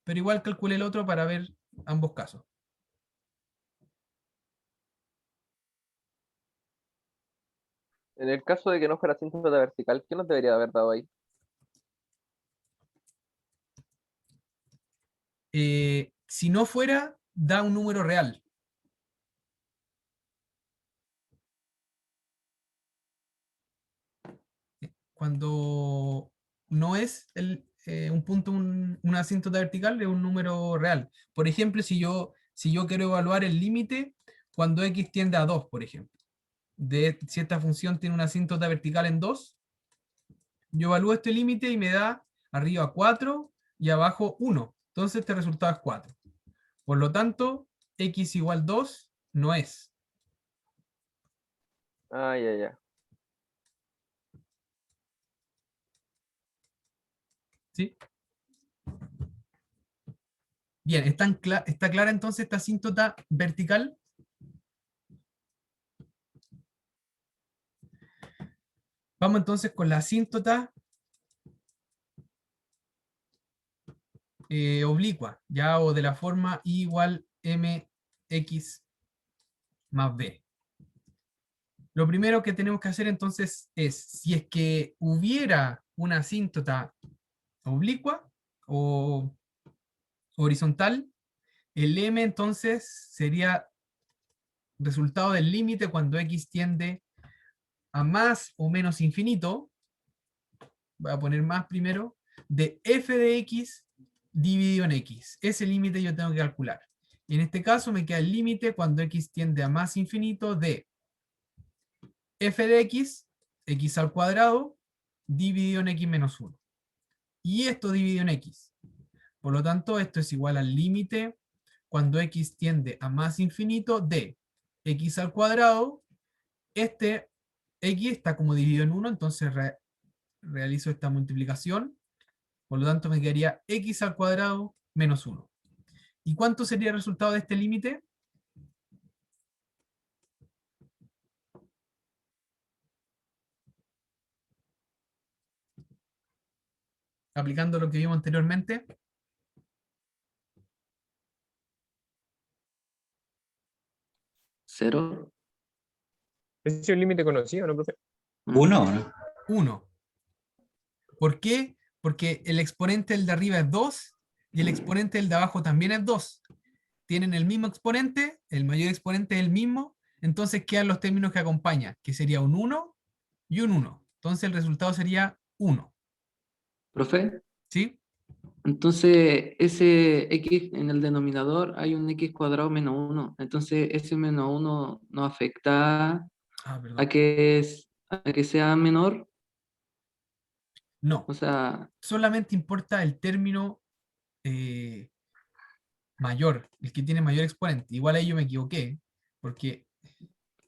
pero igual calculé el otro para ver ambos casos. En el caso de que no fuera asíntota vertical, ¿qué nos debería haber dado ahí? Si no fuera, da un número real. Cuando no es un punto, una asíntota vertical, es un número real. Por ejemplo, si yo quiero evaluar el límite cuando x tiende a 2, por ejemplo, si esta función tiene una asíntota vertical en 2, yo evalúo este límite y me da arriba 4 y abajo 1. Entonces este resultado es 4. Por lo tanto, x igual 2 no es. Ah, ya, ya. ¿Sí? Bien, ¿está clara entonces esta asíntota vertical? Vamos entonces con la asíntota oblicua, ya, o de la forma I igual mx más b. Lo primero que tenemos que hacer entonces es, si es que hubiera una asíntota oblicua o horizontal, el m entonces sería resultado del límite cuando x tiende a más o menos infinito, voy a poner más primero, de f de x dividido en x. Ese límite yo tengo que calcular. Y en este caso me queda el límite cuando x tiende a más infinito de f de x al cuadrado, dividido en x menos 1. Y esto dividido en x. Por lo tanto, esto es igual al límite cuando x tiende a más infinito de x al cuadrado. Este x está como dividido en 1, entonces realizo esta multiplicación. Por lo tanto, me quedaría x al cuadrado menos 1. ¿Y cuánto sería el resultado de este límite? Aplicando lo que vimos anteriormente. ¿Cero? Ese es el límite conocido, ¿no, profe? Uno, ¿no? 1. ¿Por qué? Porque el exponente del de arriba es 2 y el exponente del de abajo también es 2. Tienen el mismo exponente, el mayor exponente es el mismo, entonces quedan los términos que acompañan, que sería un 1 y un 1. Entonces el resultado sería 1. Profe, ¿Sí? Entonces, ese x en el denominador hay un x cuadrado menos 1. Entonces, ese menos 1 no afecta Ah, perdón. a que sea menor. No, O sea, solamente importa el término eh, mayor, el que tiene mayor exponente. Igual ahí yo me equivoqué, porque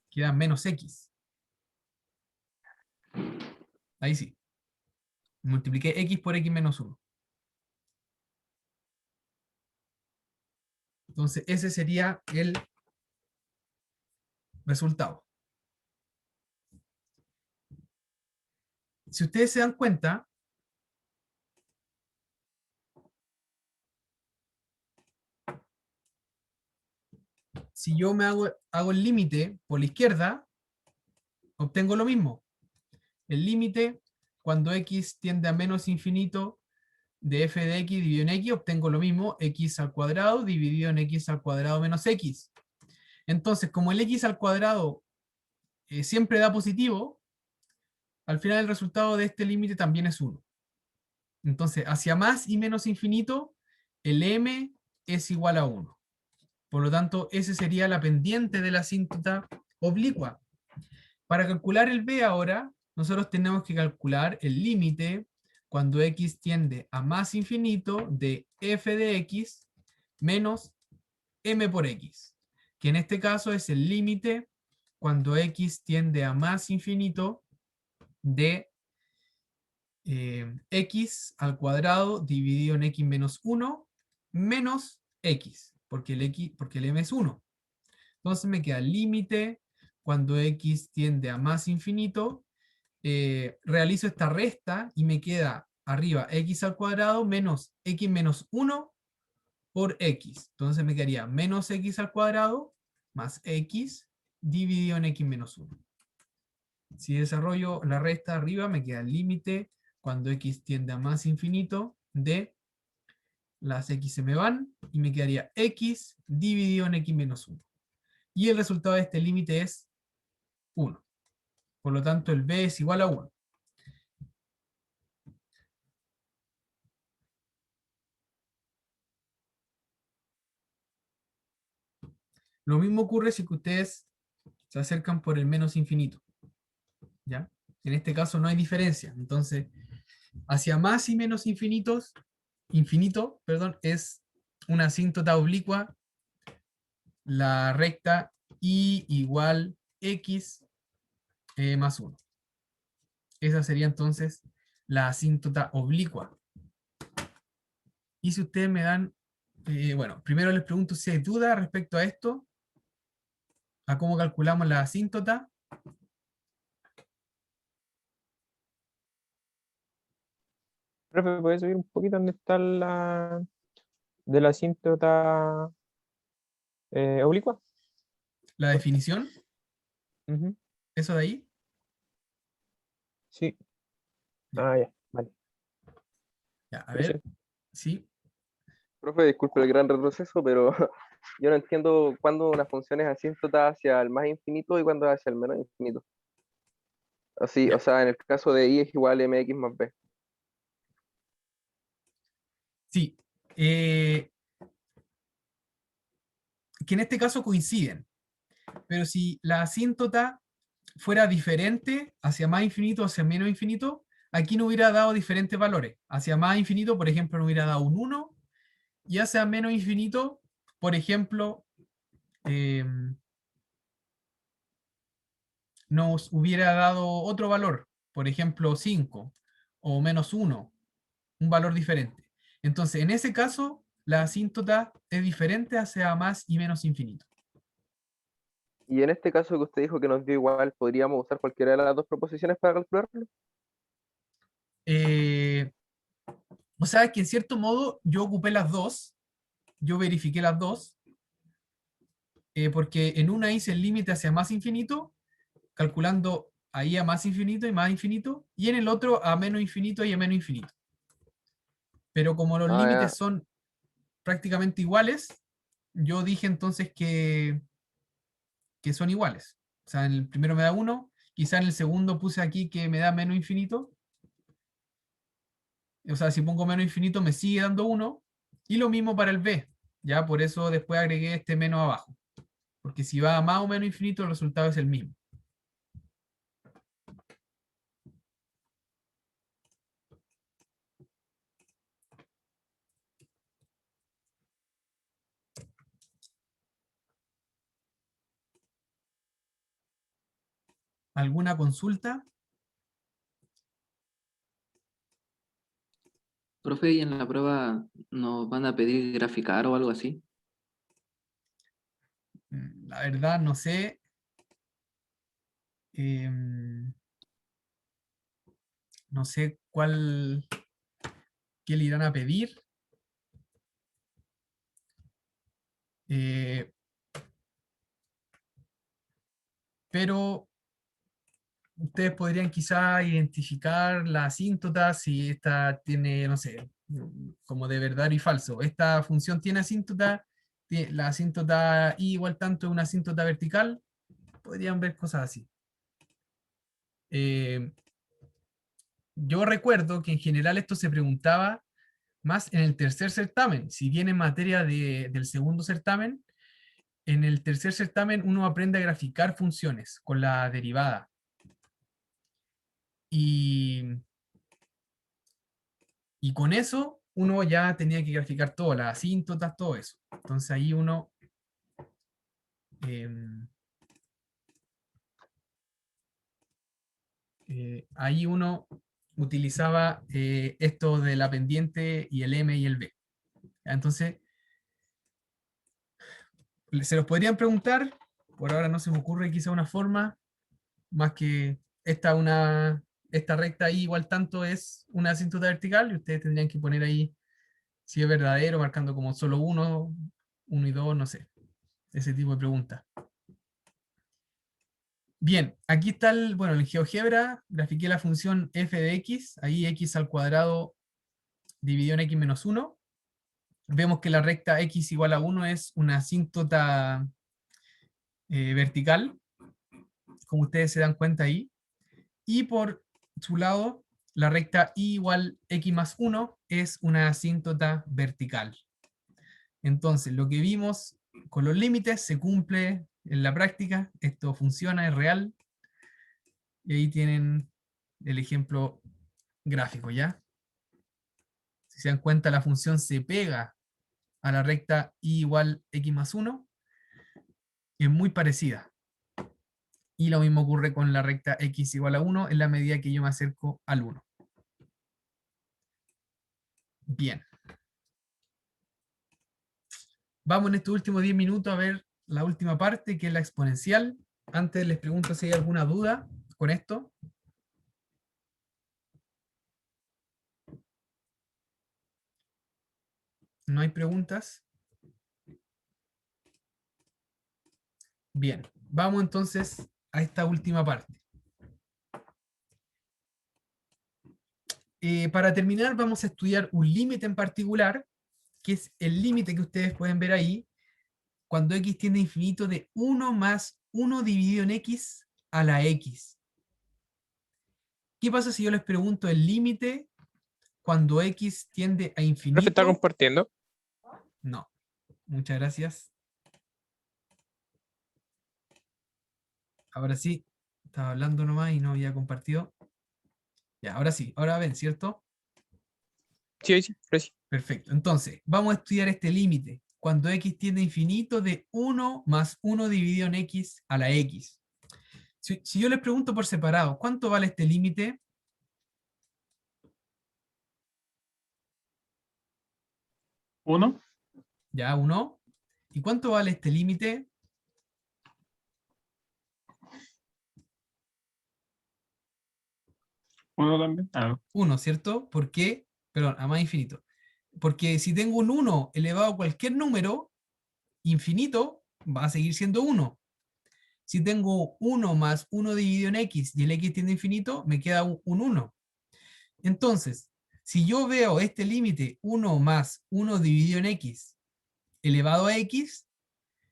queda menos x. Ahí sí. Multipliqué x por x menos 1. Entonces, ese sería el resultado. Si ustedes se dan cuenta, si yo hago el límite por la izquierda, obtengo lo mismo. El límite, cuando x tiende a menos infinito de f de x dividido en x, obtengo lo mismo, x al cuadrado dividido en x al cuadrado menos x. Entonces, como el x al cuadrado siempre da positivo, al final el resultado de este límite también es 1. Entonces, hacia más y menos infinito, el m es igual a 1. Por lo tanto, ese sería la pendiente de la asíntota oblicua. Para calcular el b ahora, nosotros tenemos que calcular el límite cuando x tiende a más infinito de f de x menos m por x, que en este caso es el límite cuando x tiende a más infinito de x al cuadrado dividido en x menos 1 menos x, porque el m es 1. Entonces me queda el límite cuando x tiende a más infinito, realizo esta resta y me queda arriba x al cuadrado menos x menos 1 por x. Entonces me quedaría menos x al cuadrado más x dividido en x menos 1. Si desarrollo la resta arriba, me queda el límite cuando x tiende a más infinito de las x se me van y me quedaría x dividido en x menos 1. Y el resultado de este límite es 1. Por lo tanto, el b es igual a 1. Lo mismo ocurre si que ustedes se acercan por el menos infinito. ¿Ya? En este caso no hay diferencia. Entonces, hacia más y menos infinito, perdón, es una asíntota oblicua, la recta y igual x más 1. Esa sería entonces la asíntota oblicua. Y si ustedes me dan, bueno, primero les pregunto si hay duda respecto a esto, a cómo calculamos la asíntota. Profe, ¿puedes subir un poquito dónde está la de la asíntota oblicua? La definición, Ujú. eso de ahí. Sí. Ya. Ah, ya, vale. Ya, a ver, Gracias. sí. Profe, disculpe el gran retroceso, pero yo no entiendo cuándo una función es asíntota hacia el más infinito y cuándo hacia el menos infinito. Así, Ya. o sea, en el caso de y es igual a mx más b. Sí, que en este caso coinciden, pero si la asíntota fuera diferente hacia más infinito o hacia menos infinito, aquí no hubiera dado diferentes valores. Hacia más infinito, por ejemplo, no hubiera dado un 1, y hacia menos infinito, por ejemplo, nos hubiera dado otro valor, por ejemplo, 5 o menos 1, un valor diferente. Entonces, en ese caso, la asíntota es diferente hacia más y menos infinito. Y en este caso que usted dijo que nos dio igual, ¿podríamos usar cualquiera de las dos proposiciones para calcularlo? Eh, o sea que en cierto modo yo ocupé las dos, yo verifiqué las dos, porque en una hice el límite hacia más infinito, calculando ahí a más infinito y más infinito, y en el otro a menos infinito y a menos infinito. Pero como los Ah, límites ya. son prácticamente iguales, yo dije entonces que son iguales. O sea, en el primero me da 1, quizá en el segundo puse aquí que me da menos infinito, O sea, si pongo menos infinito me sigue dando 1. Y lo mismo para el b. Ya, por eso después agregué este menos abajo. Porque si va a más o menos infinito, el resultado es el mismo. ¿Alguna consulta? Profe, ¿y en la prueba nos van a pedir graficar o algo así? La verdad, no sé. No sé qué le irán a pedir. Pero ustedes podrían quizá identificar la asíntota si esta tiene, no sé, como de verdadero y falso. Esta función tiene asíntota, la asíntota i igual tanto es una asíntota vertical. Podrían ver cosas así. Yo recuerdo que en general esto se preguntaba más en el tercer certamen. Si bien en materia del segundo certamen, en el tercer certamen uno aprende a graficar funciones con la derivada. Y con eso uno ya tenía que graficar todo, las asíntotas, todo eso. Entonces ahí uno utilizaba esto de la pendiente y el M y el B. Entonces, se los podrían preguntar, por ahora no se me ocurre quizá una forma, más que esta recta ahí igual tanto es una asíntota vertical, y ustedes tendrían que poner ahí si es verdadero, marcando como solo 1, 1 y 2, no sé. Ese tipo de preguntas. Bien, aquí está bueno, en GeoGebra grafiqué la función f de x, ahí x al cuadrado dividido en x menos 1. Vemos que la recta x igual a 1 es una asíntota vertical, como ustedes se dan cuenta ahí. Y por su lado, la recta y igual x más 1 es una asíntota vertical. Entonces, lo que vimos con los límites se cumple en la práctica, esto funciona, es real. Y ahí tienen el ejemplo gráfico, ¿ya? Si se dan cuenta, la función se pega a la recta y igual x más 1. Es muy parecida. Y lo mismo ocurre con la recta x igual a 1 en la medida que yo me acerco al 1. Bien. Vamos en estos últimos 10 minutos a ver la última parte, que es la exponencial. Antes les pregunto si hay alguna duda con esto. ¿No hay preguntas? Bien, vamos entonces a esta última parte. Para terminar, vamos a estudiar un límite en particular, que es el límite que ustedes pueden ver ahí, cuando x tiende a infinito de 1 más 1 dividido en x a la x. ¿Qué pasa si yo les pregunto el límite cuando x tiende a infinito? ¿Profe está compartiendo? No. Muchas gracias. Ahora sí, estaba hablando nomás y no había compartido. Ya, ahora sí, ahora ven, ¿cierto? Sí, sí, sí. Perfecto. Entonces, vamos a estudiar este límite. Cuando x tiende a infinito de 1 más 1 dividido en x a la x. Si yo les pregunto por separado, ¿cuánto vale este límite? 1, Ya, 1. ¿Y cuánto vale este límite? 1 también. 1, ¿cierto? ¿Por qué? Perdón, a más infinito. Porque si tengo un 1 elevado a cualquier número, infinito, va a seguir siendo 1. Si tengo 1 más 1 dividido en x y el x tiende a infinito, me queda un 1. Entonces, si yo veo este límite 1 más 1 dividido en x elevado a x,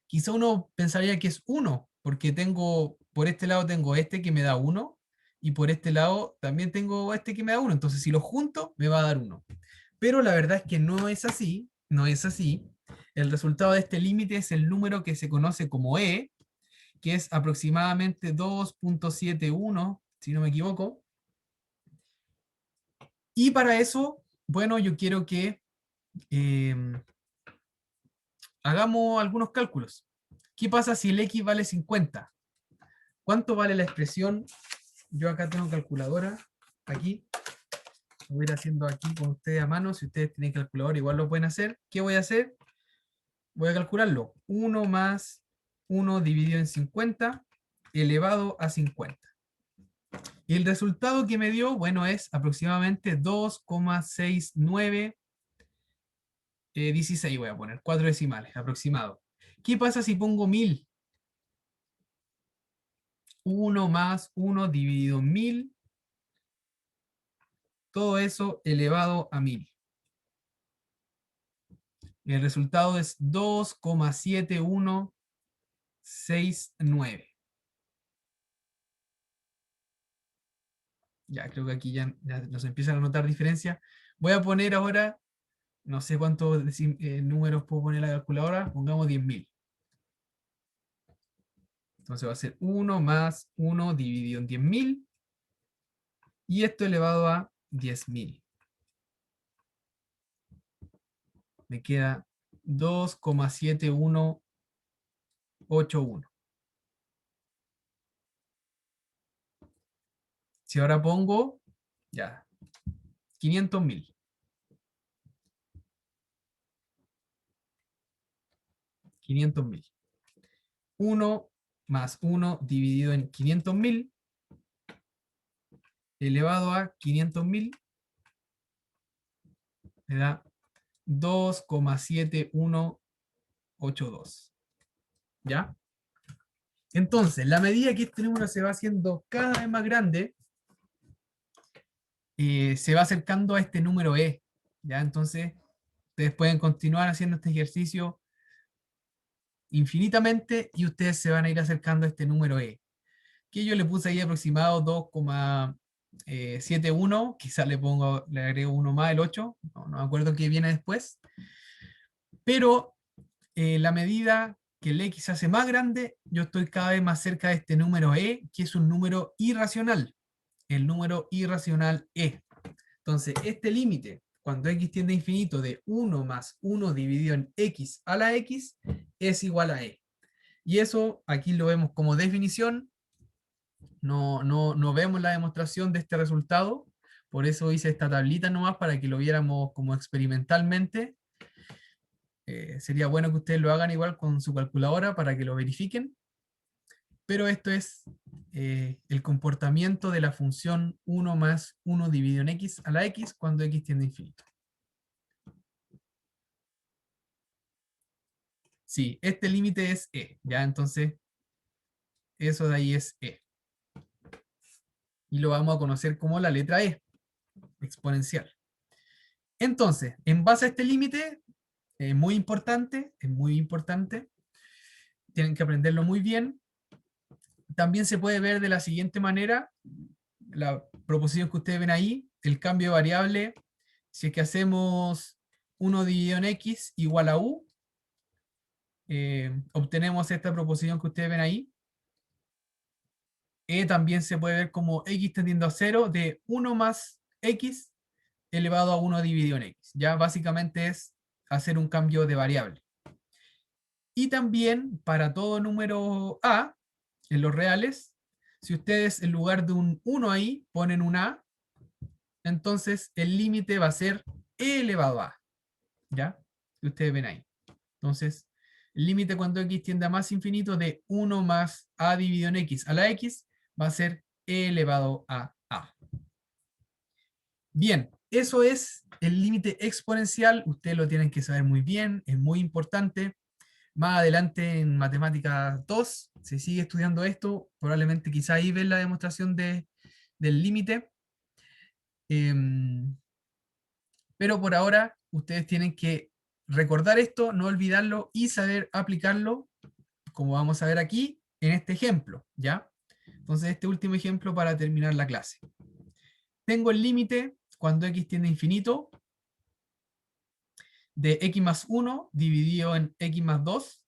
quizá uno pensaría que es 1, porque por este lado tengo este que me da 1, y por este lado también tengo este que me da 1. Entonces, si lo junto, me va a dar 1. Pero la verdad es que no es así, no es así. El resultado de este límite es el número que se conoce como E, que es aproximadamente 2.71, si no me equivoco. Y para eso, bueno, yo quiero que hagamos algunos cálculos. ¿Qué pasa si el X vale 50? ¿Cuánto vale la expresión? Yo acá tengo calculadora, aquí. Voy a ir haciendo aquí con ustedes a mano. Si ustedes tienen calculadora, igual lo pueden hacer. ¿Qué voy a hacer? Voy a calcularlo. 1 más 1 dividido en 50 elevado a 50. Y el resultado que me dio, bueno, es aproximadamente 2,6916. Voy a poner 4 decimales, aproximado. ¿Qué pasa si pongo 1000? 1 más 1 dividido en 1000. Todo eso elevado a 1000. El resultado es 2,7169. Ya, creo que aquí ya nos empiezan a notar diferencia. Voy a poner ahora, no sé cuántos números puedo poner en la calculadora, pongamos 10.000. Entonces va a ser 1 más 1 dividido en 10.000. Y esto elevado a 10.000. Me queda 2,7181. Si ahora pongo, ya, 500.000. 500.000. 1 más 1 dividido en 500.000 elevado a 500.000 me da 2,7182. ¿Ya? Entonces, la medida que este número se va haciendo cada vez más grande, se va acercando a este número E. ¿Ya? Entonces, ustedes pueden continuar haciendo este ejercicio infinitamente y ustedes se van a ir acercando a este número E. Que yo le puse ahí aproximado 2,71, quizás le agrego uno más, el 8, no me acuerdo qué viene después, pero la medida que el X se hace más grande, yo estoy cada vez más cerca de este número E, que es un número irracional, el número irracional E. Entonces, este límite, cuando X tiende a infinito, de 1 más 1 dividido en X a la X, es igual a E. Y eso aquí lo vemos como definición. No vemos la demostración de este resultado, por eso hice esta tablita nomás para que lo viéramos como experimentalmente. Sería bueno que ustedes lo hagan igual con su calculadora para que lo verifiquen, pero esto es el comportamiento de la función 1 más 1 dividido en x a la x cuando x tiende a infinito. Sí, este límite es e, ¿ya? Entonces, eso de ahí es e. Y lo vamos a conocer como la letra e, exponencial. Entonces, en base a este límite, es muy importante, tienen que aprenderlo muy bien. También se puede ver de la siguiente manera, la proposición que ustedes ven ahí, el cambio de variable, si es que hacemos 1 dividido en x igual a u, obtenemos esta proposición que ustedes ven ahí. E también se puede ver como x tendiendo a 0 de 1 más x elevado a 1 dividido en x. Ya básicamente es hacer un cambio de variable. Y también para todo número a, en los reales, si ustedes en lugar de un 1 ahí ponen un a, entonces el límite va a ser e elevado a. ¿Ya? Que ustedes ven ahí. Entonces, el límite cuando x tiende a más infinito de 1 más a dividido en x a la x va a ser e elevado a a. Bien, eso es el límite exponencial. Ustedes lo tienen que saber muy bien, es muy importante. Más adelante en Matemáticas 2 se sigue estudiando esto, probablemente quizá ahí ven la demostración del límite. Pero por ahora ustedes tienen que recordar esto, no olvidarlo y saber aplicarlo, como vamos a ver aquí, en este ejemplo, ¿ya? Entonces, este último ejemplo para terminar la clase. Tengo el límite cuando x tiende a infinito de x más 1 dividido en x más 2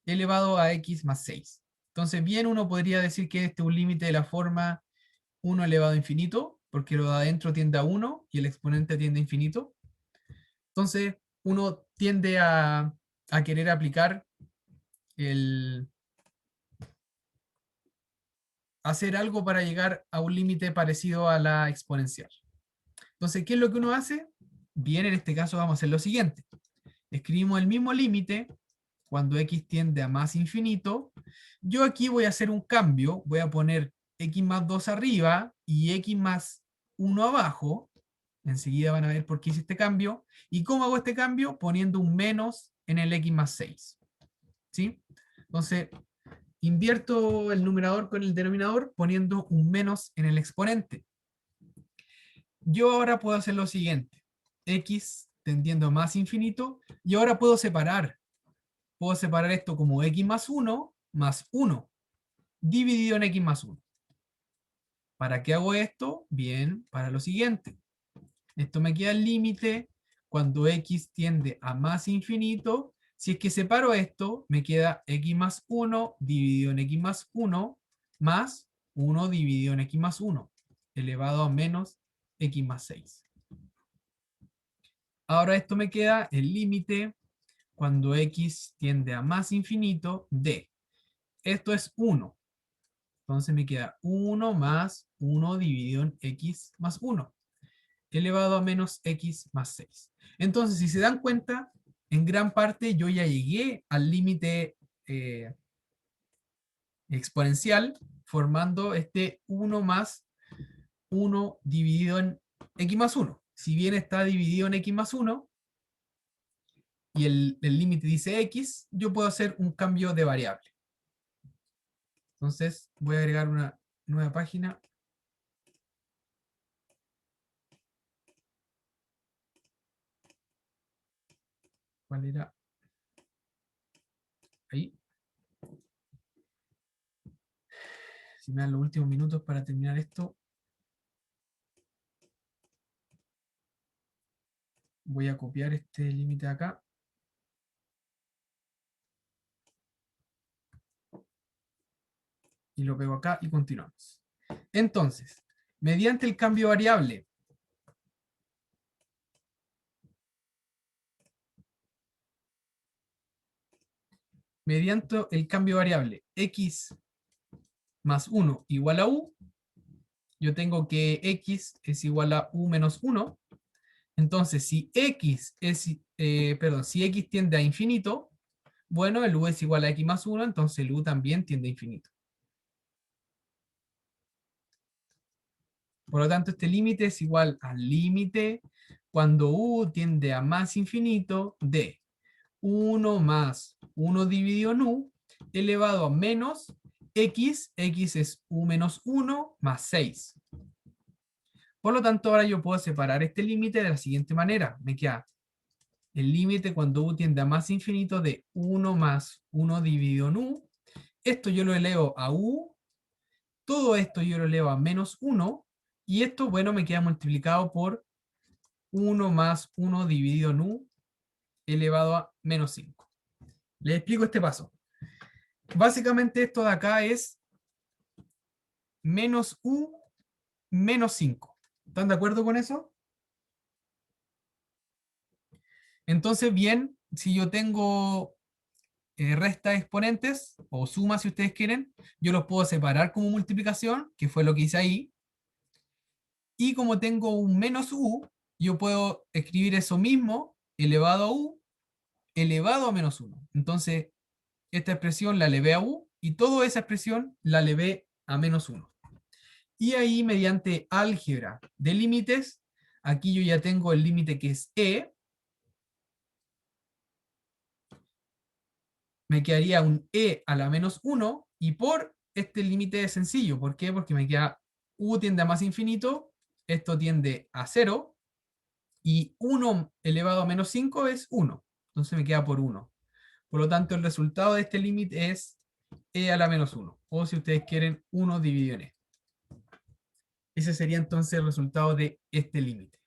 elevado a x más 6. Entonces, bien, uno podría decir que este es un límite de la forma 1 elevado a infinito, porque lo de adentro tiende a 1 y el exponente tiende a infinito. Entonces, uno tiende a querer aplicar hacer algo para llegar a un límite parecido a la exponencial. Entonces, ¿qué es lo que uno hace? Bien, en este caso vamos a hacer lo siguiente. Escribimos el mismo límite cuando x tiende a más infinito. Yo aquí voy a hacer un cambio, voy a poner x más 2 arriba y x más 1 abajo. Enseguida van a ver por qué hice este cambio. ¿Y cómo hago este cambio? Poniendo un menos en el x más 6. ¿Sí? Entonces, invierto el numerador con el denominador poniendo un menos en el exponente. Yo ahora puedo hacer lo siguiente. X tendiendo a más infinito. Y ahora puedo separar. Puedo separar esto como x más 1 dividido en x más 1. ¿Para qué hago esto? Bien, para lo siguiente. Esto me queda el límite cuando x tiende a más infinito. Si es que separo esto, me queda x más 1 dividido en x más 1 más 1 dividido en x más 1 elevado a menos x más 6. Ahora esto me queda el límite cuando x tiende a más infinito de. Esto es 1. Entonces me queda 1 más 1 dividido en x más 1 elevado a menos x más 6. Entonces, si se dan cuenta, en gran parte yo ya llegué al límite exponencial formando este 1 más 1 dividido en x más 1. Si bien está dividido en x más 1 y el límite dice x, yo puedo hacer un cambio de variable. Entonces voy a agregar una nueva página. ¿Cuál era? Ahí. Si me dan los últimos minutos para terminar esto. Voy a copiar este límite de acá. Y lo pego acá y continuamos. Entonces, mediante el cambio variable, x más 1 igual a u, yo tengo que x es igual a u menos 1. Entonces, si si x tiende a infinito, bueno, el u es igual a x más 1, entonces el u también tiende a infinito. Por lo tanto, este límite es igual al límite cuando u tiende a más infinito de 1 más 1 dividido en u elevado a menos x es u menos 1 más 6. Por lo tanto, ahora yo puedo separar este límite de la siguiente manera. Me queda el límite cuando u tiende a más infinito de 1 más 1 dividido en u. Esto yo lo elevo a u. Todo esto yo lo elevo a menos 1. Y esto, bueno, me queda multiplicado por 1 más 1 dividido en u elevado a menos 5. Les explico este paso. Básicamente esto de acá es menos u menos 5. ¿Están de acuerdo con eso? Entonces, bien, si yo tengo resta de exponentes, o suma si ustedes quieren, yo los puedo separar como multiplicación, que fue lo que hice ahí. Y como tengo un menos u, yo puedo escribir eso mismo, elevado a u, elevado a menos 1. Entonces, esta expresión la elevé a u, y toda esa expresión la elevé a menos 1. Y ahí, mediante álgebra de límites, aquí yo ya tengo el límite que es e. Me quedaría un e a la menos 1, y por este límite es sencillo. ¿Por qué? Porque me queda u tiende a más infinito, esto tiende a 0, y 1 elevado a menos 5 es 1. Entonces me queda por 1. Por lo tanto, el resultado de este límite es e a la menos 1. O si ustedes quieren, 1 dividido en e. Ese sería entonces el resultado de este límite.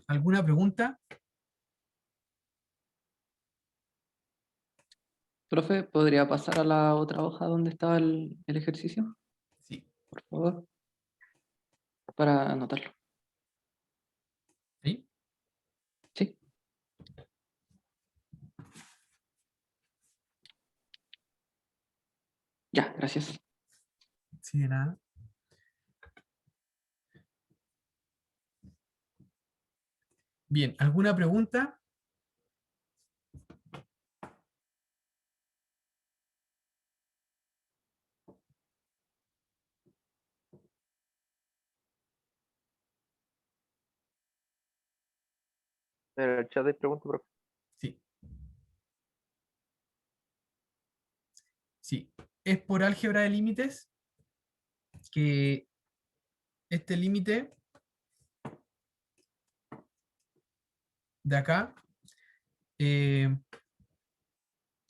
¿Alguna pregunta? Profe, ¿podría pasar a la otra hoja donde estaba el ejercicio, Sí. por favor? Para anotarlo. ¿Sí? Sí. Ya, gracias. Sí, de nada. Bien, ¿alguna pregunta? En el chat hay preguntas, profe. Sí. Sí. Es por álgebra de límites que este límite de acá,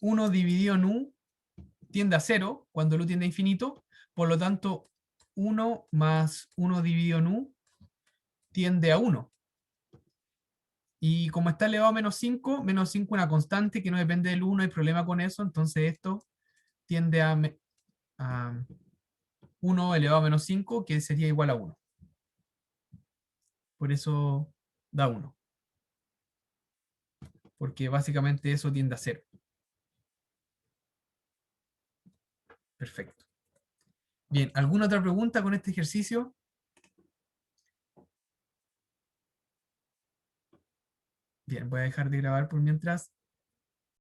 1 dividido en u tiende a 0 cuando el u tiende a infinito, por lo tanto 1 más 1 dividido en u tiende a 1. Y como está elevado a menos 5 es una constante que no depende del 1, hay problema con eso, entonces esto tiende a 1 elevado a menos 5, que sería igual a 1. Por eso da 1. Porque básicamente eso tiende a 0. Perfecto. Bien, ¿alguna otra pregunta con este ejercicio? Bien, voy a dejar de grabar por mientras.